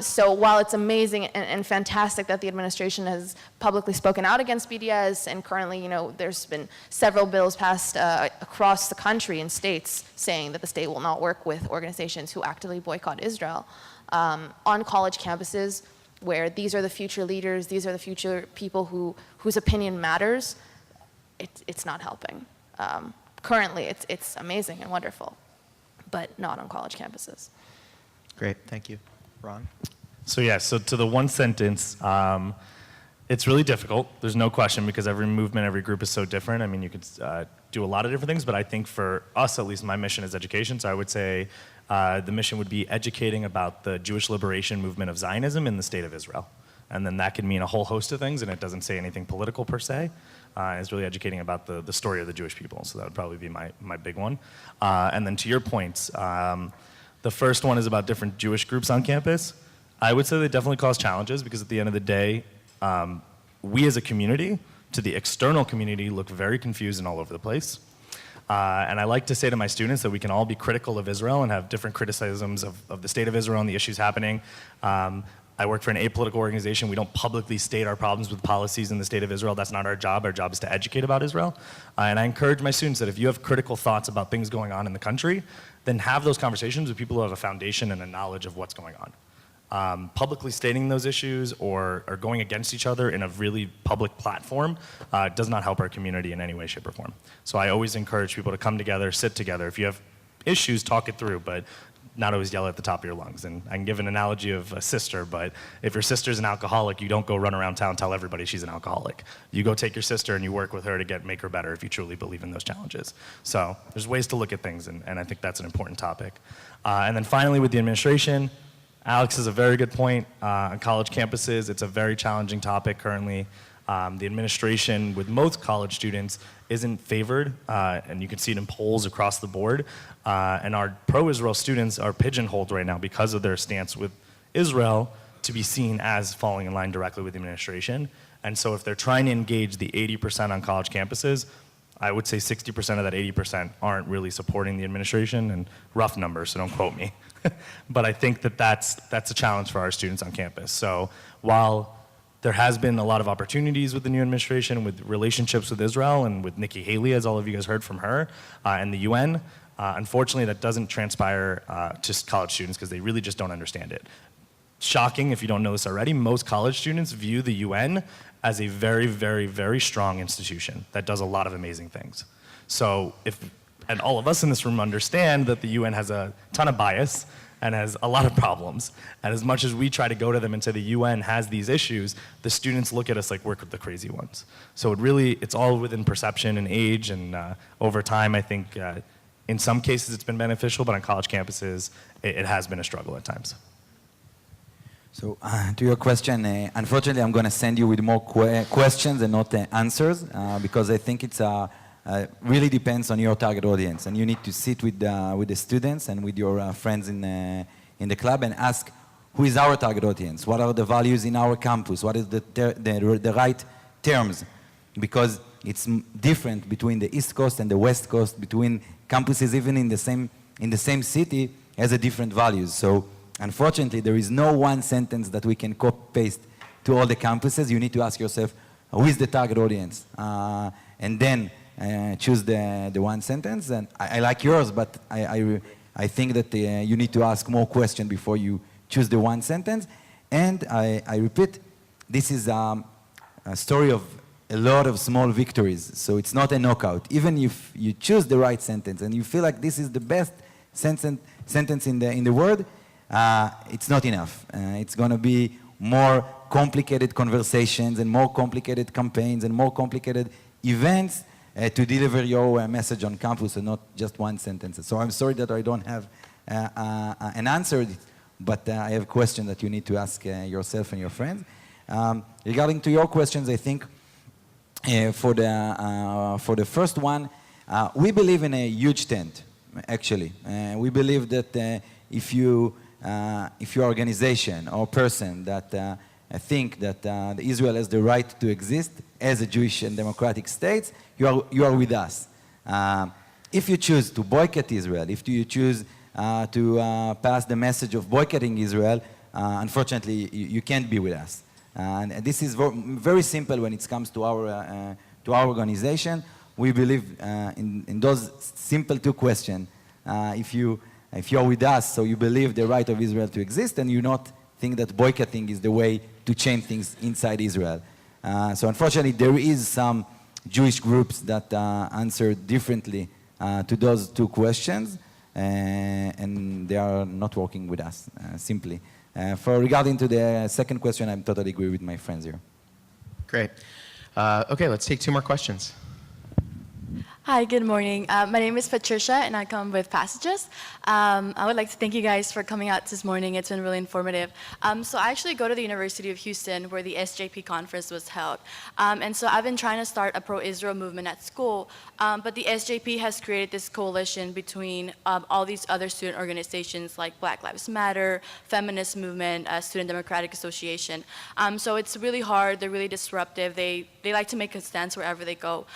So while it's amazing and fantastic that the administration has publicly spoken out against BDS, and currently, you know, there's been several bills passed across the country in states saying that the state will not work with organizations who actively boycott Israel, on college campuses, where these are the future leaders, these are the future people whose opinion matters, it's not helping. Currently, it's amazing and wonderful, but not on college campuses. Great, thank you. Ron? So yeah, so to the one sentence, it's really difficult. There's no question, because every movement, every group is so different. I mean, you could do a lot of different things, but I think for us, at least, my mission is education. So I would say the mission would be educating about the Jewish liberation movement of Zionism in the state of Israel. And then that could mean a whole host of things, and it doesn't say anything political per se. It's really educating about the story of the Jewish people. So that would probably be my big one. And then to your points, the first one is about different Jewish groups on campus. I would say they definitely cause challenges, because at the end of the day, we as a community, to the external community, look very confused and all over the place. And I like to say to my students that we can all be critical of Israel and have different criticisms of the state of Israel and the issues happening. I work for an apolitical organization. We don't publicly state our problems with policies in the state of Israel. That's not our job. Our job is to educate about Israel. And I encourage my students that if you have critical thoughts about things going on in the country, then have those conversations with people who have a foundation and a knowledge of what's going on. Publicly stating those issues or going against each other in a really public platform does not help our community in any way, shape, or form. So I always encourage people to come together, sit together. If you have issues, talk it through, but not always yell at the top of your lungs. And I can give an analogy of a sister, but if your sister's an alcoholic, you don't go run around town and tell everybody she's an alcoholic. You go take your sister and you work with her to make her better if you truly believe in those challenges. So there's ways to look at things, and I think that's an important topic. And then finally, with the administration, Alex has a very good point. On college campuses, it's a very challenging topic currently. The administration with most college students isn't favored, and you can see it in polls across the board. And our pro-Israel students are pigeonholed right now because of their stance with Israel to be seen as falling in line directly with the administration. And so if they're trying to engage the 80% on college campuses, I would say 60% of that 80% aren't really supporting the administration, and rough numbers, so don't quote me. But I think that's a challenge for our students on campus. So while there has been a lot of opportunities with the new administration, with relationships with Israel and with Nikki Haley, as all of you guys heard from her, and the UN, unfortunately that doesn't transpire to college students because they really just don't understand it. Shocking if you don't know this already, most college students view the UN as a very, very, very strong institution that does a lot of amazing things. So and all of us in this room understand that the UN has a ton of bias and has a lot of problems. And as much as we try to go to them and say the UN has these issues, the students look at us like we're the crazy ones. So it's all within perception and age, and over time, I think in some cases it's been beneficial, but on college campuses, it has been a struggle at times. So to your question, unfortunately, I'm going to send you with more questions and not answers, because I think it's really depends on your target audience, and you need to sit with the students and with your friends in the club and ask, who is our target audience? What are the values in our campus? What is the right terms? Because it's different between the East Coast and the West Coast, between campuses even in the same city has a different values. So unfortunately, there is no one sentence that we can copy-paste to all the campuses. You need to ask yourself, who is the target audience? And then choose the one sentence. And I like yours, but I think that you need to ask more questions before you choose the one sentence. And I repeat, this is a story of a lot of small victories. So it's not a knockout. Even if you choose the right sentence and you feel like this is the best sentence in the world, it's not enough. It's going to be more complicated conversations and more complicated campaigns and more complicated events to deliver your message on campus and not just one sentence. So I'm sorry that I don't have an answer. but I have a question that you need to ask yourself and your friends. Regarding to your questions, I think for the first one, we believe in a huge tent, actually. We believe that if your organization or person that think that Israel has the right to exist as a Jewish and democratic state, you are with us. If you choose to boycott Israel, if you choose to pass the message of boycotting Israel, unfortunately, you can't be with us. And this is very simple when it comes to our organization. We believe in those simple two questions. If you're with us, so you believe the right of Israel to exist, and you not think that boycotting is the way to change things inside Israel. So unfortunately, there is some Jewish groups that answer differently to those two questions, and they are not working with us, simply. Regarding to the second question, I totally agree with my friends here. Great. Okay, let's take 2 more questions. Hi, good morning. My name is Patricia, and I come with Passages. I would like to thank you guys for coming out this morning. It's been really informative. So I actually go to the University of Houston, where the SJP conference was held. And so I've been trying to start a pro-Israel movement at school, but the SJP has created this coalition between all these other student organizations like Black Lives Matter, Feminist Movement, Student Democratic Association. So it's really hard. They're really disruptive. They like to make a stance wherever they go.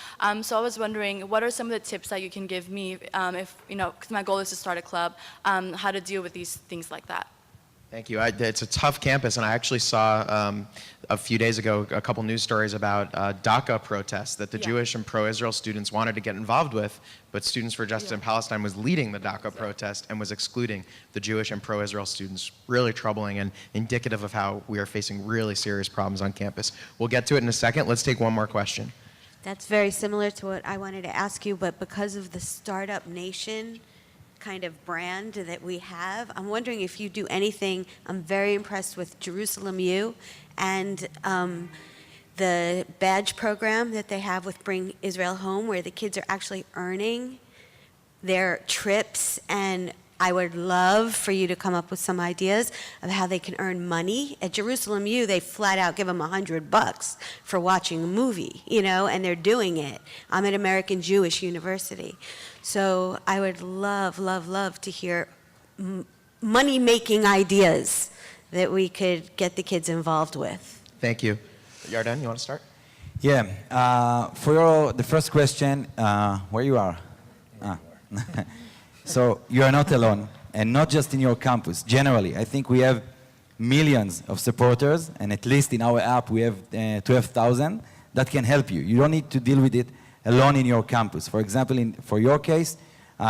So I was wondering, what are some of the tips that you can give me if, because my goal is to start a club, how to deal with these things like that? Thank you. It's a tough campus, and I actually saw a few days ago a couple news stories about DACA protests that the Jewish and pro-Israel students wanted to get involved with, but Students for Justice in Palestine was leading the DACA protest and was excluding the Jewish and pro-Israel students. Really troubling and indicative of how we are facing really serious problems on campus. We'll get to it in a second. Let's take one more question. That's very similar to what I wanted to ask you, but because of the Startup Nation kind of brand that we have, I'm wondering if you do anything. I'm very impressed with Jerusalem U and the badge program that they have with Bring Israel Home, where the kids are actually earning their trips, and I would love for you to come up with some ideas of how they can earn money. At Jerusalem U, they flat out give them $100 for watching a movie, and they're doing it. I'm at American Jewish University. So I would love, love, love to hear money-making ideas that we could get the kids involved with. Thank you. Yarden, you want to start? Yeah. For the first question, where you are? So you are not alone, and not just in your campus. Generally, I think we have millions of supporters, and at least in our app we have 12,000 that can help you. You don't need to deal with it alone in your campus. For example, for your case,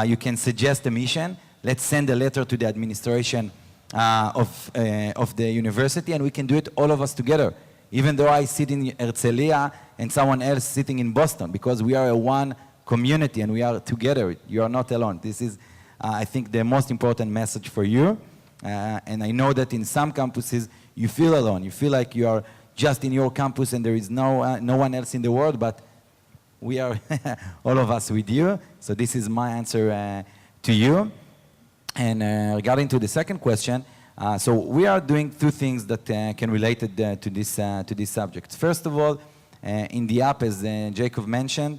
you can suggest a mission. Let's send a letter to the administration of the university, and we can do it all of us together. Even though I sit in Herzliya and someone else sitting in Boston, because we are a one community and we are together. You are not alone. This is, I think, the most important message for you. And I know that in some campuses you feel alone. You feel like you are just in your campus and there is no one else in the world, but we are all of us with you. So this is my answer to you. And regarding to the second question, so we are doing 2 things that can relate to this subject. First of all, in the app, as Jacob mentioned,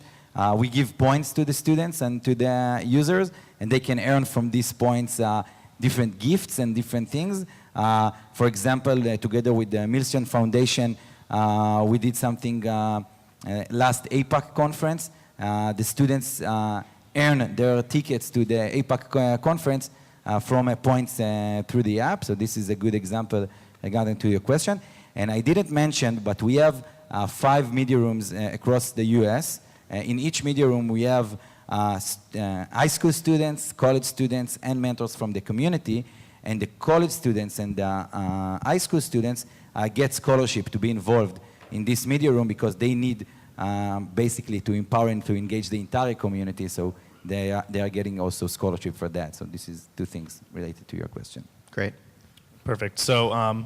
we give points to the students and to the users, and they can earn from these points different gifts and different things. For example, together with the Milson Foundation, we did something last APAC conference. The students earn their tickets to the APAC conference from points through the app. So this is a good example regarding to your question. And I didn't mention, but we have 5 media rooms across the US. In each media room, we have high school students, college students, and mentors from the community. And the college students and the high school students get scholarship to be involved in this media room because they need basically to empower and to engage the entire community. So they are getting also scholarship for that. So this is 2 things related to your question. Great. Perfect. So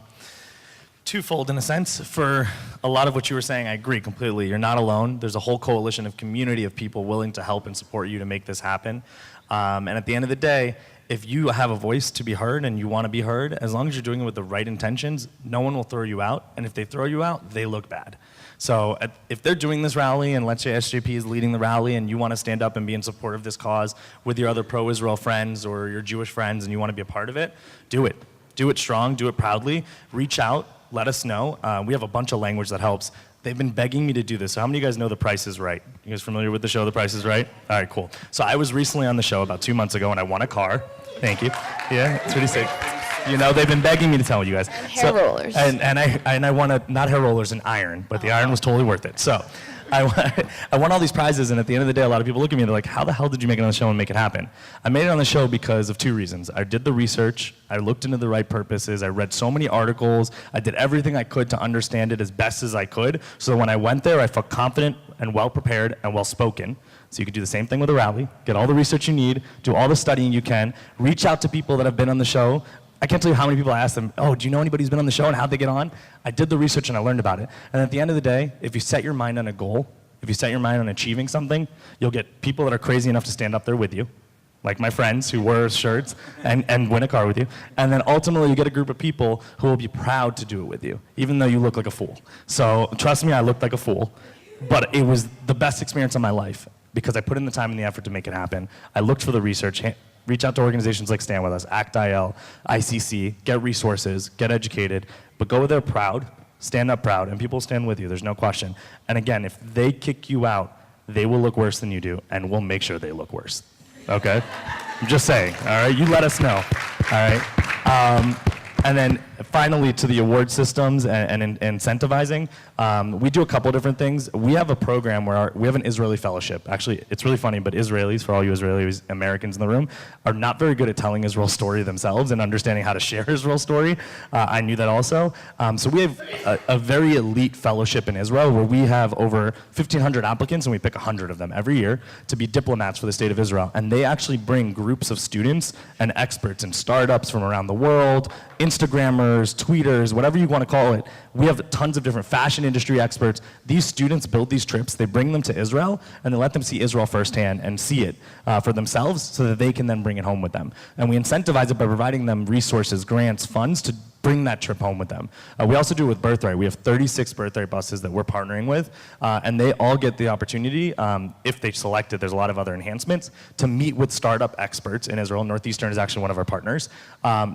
twofold in a sense. For a lot of what you were saying, I agree completely. You're not alone. There's a whole coalition of community of people willing to help and support you to make this happen. And at the end of the day, if you have a voice to be heard and you want to be heard, as long as you're doing it with the right intentions, no one will throw you out. And if they throw you out, they look bad. So if they're doing this rally, and let's say SJP is leading the rally, and you want to stand up and be in support of this cause with your other pro-Israel friends or your Jewish friends, and you want to be a part of it, do it. Do it strong, do it proudly. Reach out, let us know. We have a bunch of language that helps. They've been begging me to do this. So how many of you guys know The Price is Right? You guys familiar with the show The Price is Right? All right, cool. So I was recently on the show about 2 months ago, and I won a car. Thank you. Yeah, it's pretty sick. You know, they've been begging me to tell you guys. And hair rollers. And I won not hair rollers, an iron, but the iron was totally worth it. So I won all these prizes, and at the end of the day, a lot of people look at me and they're like, how the hell did you make it on the show and make it happen? I made it on the show because of 2 reasons. I did the research, I looked into the right purposes, I read so many articles, I did everything I could to understand it as best as I could, so that when I went there, I felt confident and well prepared and well spoken. So you could do the same thing with a rally, get all the research you need, do all the studying you can, reach out to people that have been on the show. I can't tell you how many people I asked them, oh, do you know anybody who's been on the show and how'd they get on? I did the research and I learned about it. And at the end of the day, if you set your mind on a goal, if you set your mind on achieving something, you'll get people that are crazy enough to stand up there with you, like my friends who wear shirts and win a car with you. And then ultimately you get a group of people who will be proud to do it with you, even though you look like a fool. So trust me, I looked like a fool, but it was the best experience of my life because I put in the time and the effort to make it happen. I looked for the research, reach out to organizations like StandWithUs, ACT.IL, ICC, get resources, get educated, but go there proud, stand up proud, and people stand with you, there's no question. And again, if they kick you out, they will look worse than you do, and we'll make sure they look worse, okay? I'm just saying, all right? You let us know, all right? And then finally to the award systems and incentivizing, we do a couple different things. We have a program where we have an Israeli fellowship. Actually, it's really funny, but Israelis, for all you Israeli Americans in the room, are not very good at telling Israel's story themselves and understanding how to share Israel's story. I knew that also. So we have a very elite fellowship in Israel where we have over 1,500 applicants and we pick 100 of them every year to be diplomats for the state of Israel. And they actually bring groups of students and experts and startups from around the world, Instagrammers, tweeters, whatever you want to call it. We have tons of different fashion industry experts. These students build these trips, they bring them to Israel, and they let them see Israel firsthand and see it for themselves so that they can then bring it home with them. And we incentivize it by providing them resources, grants, funds to bring that trip home with them. We also do it with Birthright. We have 36 Birthright buses that we're partnering with, and they all get the opportunity, if they select it, there's a lot of other enhancements, to meet with startup experts in Israel. Northeastern is actually one of our partners.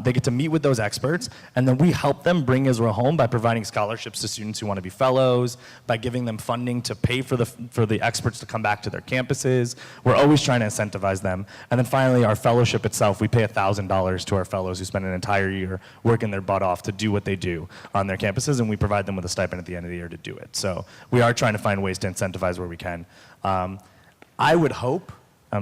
They get to meet with those experts, and then we help them bring Israel home by providing scholarships to students who want to be fellows, by giving them funding to pay for the experts to come back to their campuses. We're always trying to incentivize them. And then finally, our fellowship itself, we pay $1,000 to our fellows who spend an entire year working their butt off to do what they do on their campuses, and we provide them with a stipend at the end of the year to do it. So we are trying to find ways to incentivize where we can. I would hope,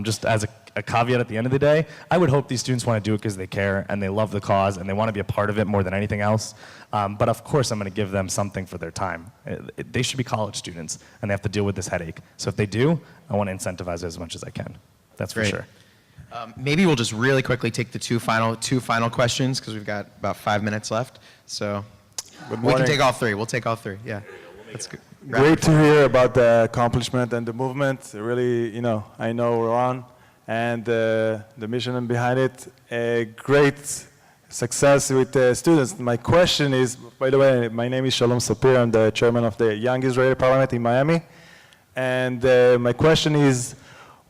just as a caveat at the end of the day, I would hope these students want to do it because they care and they love the cause and they want to be a part of it more than anything else. But of course I'm going to give them something for their time. They should be college students and they have to deal with this headache. So if they do, I want to incentivize it as much as I can. That's for sure. Maybe we'll just really quickly take the two final questions because we've got about 5 minutes left. So we can take all 3. We'll take all 3. Yeah. That's good. Great to hear about the accomplishment and the movement. Really, you know, I know Ron and the mission behind it. A great success with the students. My question is, by the way, my name is Shalom Sapir. I'm the chairman of the Young Israeli Parliament in Miami. And my question is,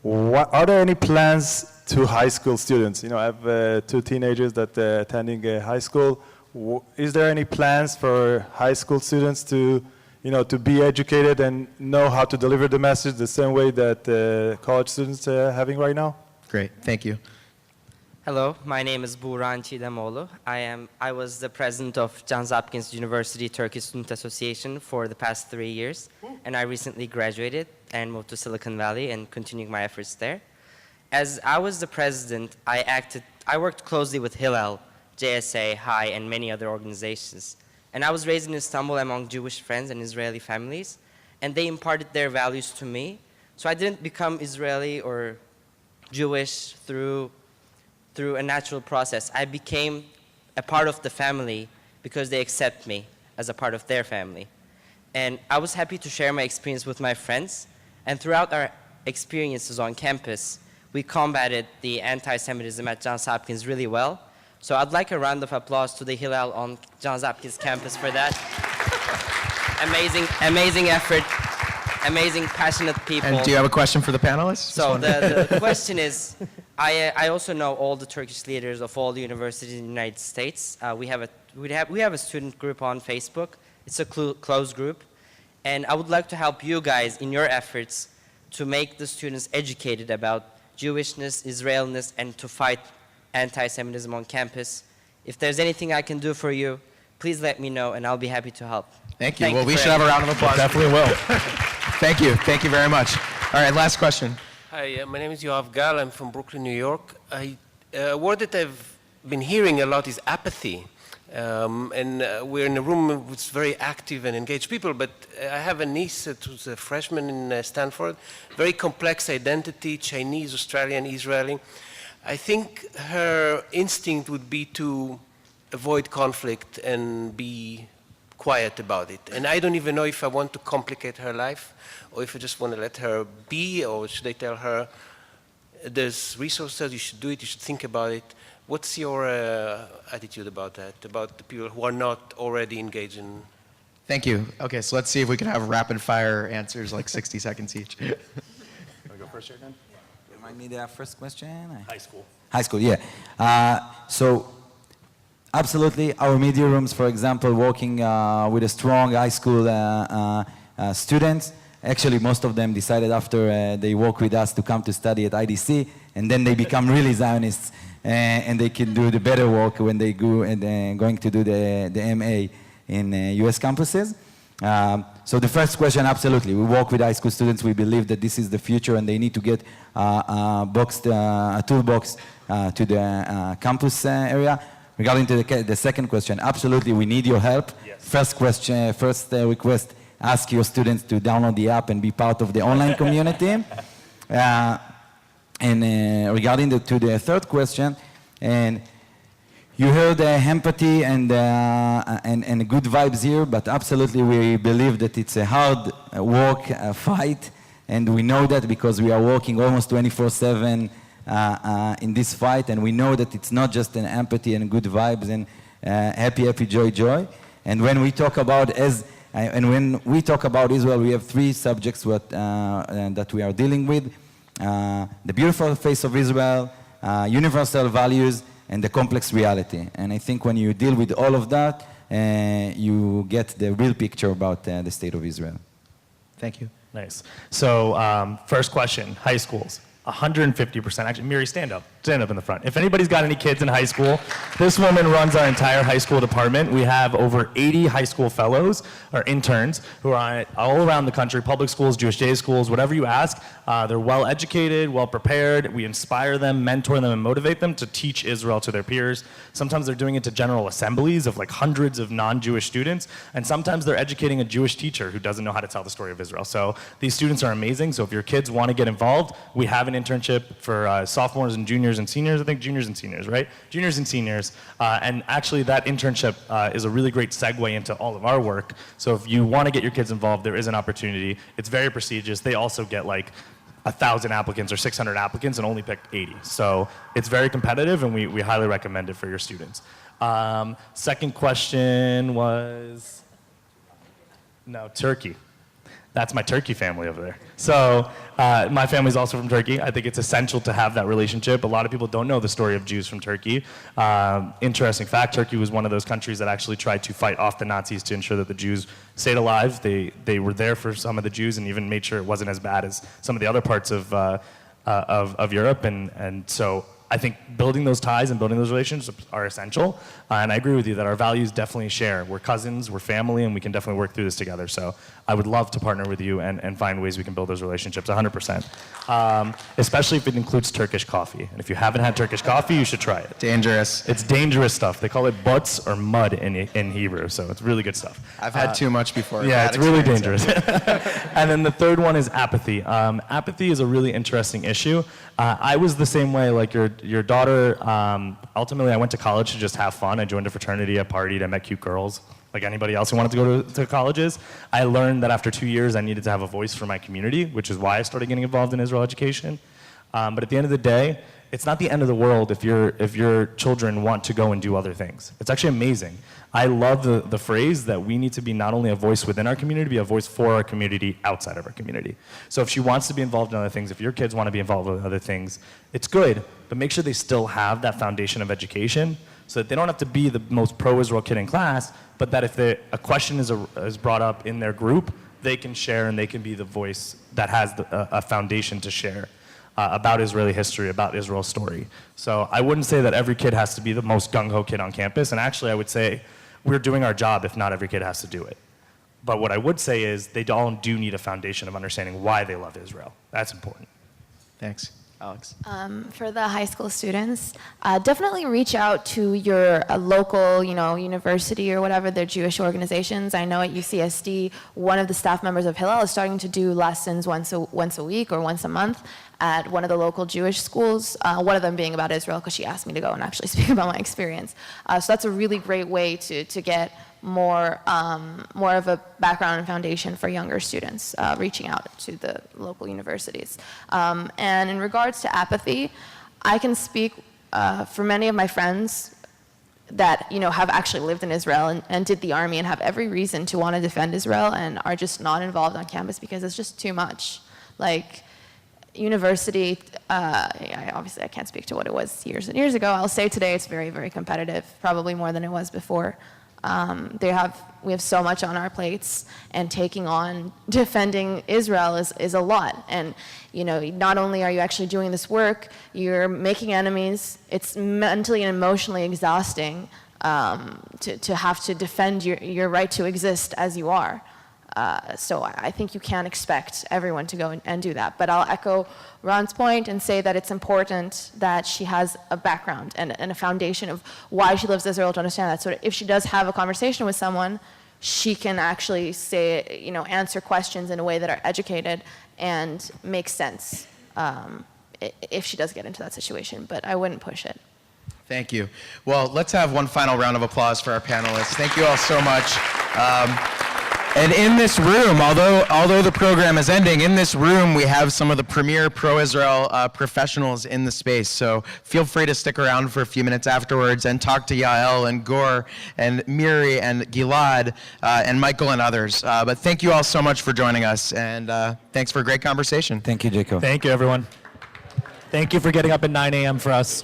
are there any plans to high school students? You know, I have 2 teenagers that are attending high school. Is there any plans for high school students to, you know, to be educated and know how to deliver the message the same way that college students are having right now? Great, thank you. Hello, my name is Buran Çiğdemoglu. I was the president of Johns Hopkins University Turkish Student Association for the past 3 years, and I recently graduated and moved to Silicon Valley and continuing my efforts there. As I was the president, I worked closely with Hillel, JSA, HI, and many other organizations. And I was raised in Istanbul among Jewish friends and Israeli families, and they imparted their values to me. So I didn't become Israeli or Jewish through a natural process. I became a part of the family because they accept me as a part of their family. And I was happy to share my experience with my friends, and throughout our experiences on campus, we combated the anti-Semitism at Johns Hopkins really well. So I'd like a round of applause to the Hillel on Johns Hopkins campus for that. Amazing effort, amazing passionate people. And do you have a question for the panelists? So the question is, I also know all the Turkish leaders of all the universities in the United States. We have a student group on Facebook. It's a closed group. And I would like to help you guys in your efforts to make the students educated about Jewishness, Israelness, and to fight anti-Semitism on campus. If there's anything I can do for you, please let me know, and I'll be happy to help. Thank you. Well, we should have a round of applause. Definitely will. Thank you. Thank you very much. All right, last question. Hi, my name is Yoav Gal. I'm from Brooklyn, New York. A word that I've been hearing a lot is apathy. We're in a room with very active and engaged people, but I have a niece who's a freshman in Stanford, very complex identity, Chinese, Australian, Israeli. I think her instinct would be to avoid conflict and be quiet about it. And I don't even know if I want to complicate her life or if I just want to let her be, or should I tell her there's resources, you should do it, you should think about it. What's your attitude about that, about the people who are not already engaged in? Thank you. Okay, so let's see if we can have rapid fire answers, like 60 seconds each. Can we go first, Yarden? Remind me the first question. High school. High school, yeah. So absolutely, our media rooms, for example, working with a strong high school students. Actually, most of them decided after they work with us to come to study at IDC, and then they become really Zionists, and they can do the better work when they go and going to do the MA in US campuses. So the first question, absolutely, we work with high school students. We believe that this is the future, and they need to get a toolbox to the campus area. Regarding to the second question, absolutely, we need your help. Yes. First request, ask your students to download the app and be part of the online community. Regarding to the third question, and you heard empathy and good vibes here, but absolutely we believe that it's a hard work, fight, and we know that because we are working almost 24/7 in this fight, and we know that it's not just an empathy and good vibes and happy, joy. And when we talk about Israel, we have three subjects that we are dealing with: the beautiful face of Israel, universal values, and the complex reality. And I think when you deal with all of that, you get the real picture about the state of Israel. Thank you. Nice. So first question, high schools. 150%. Actually, Miri, stand up. Stand up in the front. If anybody's got any kids in high school, this woman runs our entire high school department. We have over 80 high school fellows or interns who are all around the country, public schools, Jewish day schools, whatever you ask. They're well educated, well prepared. We inspire them, mentor them, and motivate them to teach Israel to their peers. Sometimes they're doing it to general assemblies of like hundreds of non-Jewish students, and sometimes they're educating a Jewish teacher who doesn't know how to tell the story of Israel. So these students are amazing. So if your kids want to get involved, we have an internship for sophomores and juniors and seniors. I think juniors and seniors, right? Juniors and seniors. And actually that internship is a really great segue into all of our work. So if you want to get your kids involved, there is an opportunity. It's very prestigious. They also get like 1,000 applicants or 600 applicants and only pick 80. So it's very competitive, and we highly recommend it for your students. Second question was, no, Turkey. That's my Turkey family over there. So my family's also from Turkey. I think it's essential to have that relationship. A lot of people don't know the story of Jews from Turkey. Interesting fact, Turkey was one of those countries that actually tried to fight off the Nazis to ensure that the Jews stayed alive. They were there for some of the Jews and even made sure it wasn't as bad as some of the other parts of Europe. And so I think building those ties and building those relationships are essential. And I agree with you that our values definitely share. We're cousins, we're family, and we can definitely work through this together. So I would love to partner with you and find ways we can build those relationships 100%. Especially if it includes Turkish coffee. And if you haven't had Turkish coffee, you should try it. Dangerous. It's dangerous stuff. They call it butts or mud in Hebrew, so it's really good stuff. I've had too much before. Yeah, it's really dangerous. And then the third one is apathy. Apathy is a really interesting issue. I was the same way, like your daughter. Ultimately, I went to college to just have fun. I joined a fraternity, I partied, I met cute girls, like anybody else who wanted to go to colleges. I learned that after 2 years, I needed to have a voice for my community, which is why I started getting involved in Israel education. But at the end of the day, it's not the end of the world if your children want to go and do other things. It's actually amazing. I love the phrase that we need to be not only a voice within our community, but a voice for our community outside of our community. So if she wants to be involved in other things, if your kids want to be involved with other things, it's good, but make sure they still have that foundation of education so that they don't have to be the most pro-Israel kid in class, but that if a question is brought up in their group, they can share and they can be the voice that has a foundation to share about Israeli history, about Israel's story. So I wouldn't say that every kid has to be the most gung-ho kid on campus, and actually I would say we're doing our job if not every kid has to do it. But what I would say is they all do need a foundation of understanding why they love Israel. That's important. Thanks. Alex? For the high school students, definitely reach out to your local, university or whatever, their Jewish organizations. I know at UCSD, one of the staff members of Hillel is starting to do lessons once a week or once a month at one of the local Jewish schools, one of them being about Israel, because she asked me to go and actually speak about my experience. So that's a really great way to get more of a background and foundation for younger students, reaching out to the local universities. And in regards to apathy, I can speak for many of my friends that have actually lived in Israel and did the army and have every reason to want to defend Israel and are just not involved on campus because it's just too much. Like, university, obviously I can't speak to what it was years and years ago. I'll say today it's very, very competitive, probably more than it was before. We have so much on our plates, and taking on defending Israel is a lot. And not only are you actually doing this work, you're making enemies. It's mentally and emotionally exhausting to have to defend your right to exist as you are. So I think you can't expect everyone to go and do that. But I'll echo Ron's point and say that it's important that she has a background and a foundation of why she loves Israel to understand that. So if she does have a conversation with someone, she can actually say, answer questions in a way that are educated and make sense if she does get into that situation. But I wouldn't push it. Thank you. Well, let's have one final round of applause for our panelists. Thank you all so much. And in this room, although the program is ending, in this room we have some of the premier pro-Israel professionals in the space. So feel free to stick around for a few minutes afterwards and talk to Yael and Gor and Miri and Gilad and Michael and others. But thank you all so much for joining us, and thanks for a great conversation. Thank you, Jacob. Thank you, everyone. Thank you for getting up at 9 a.m. for us.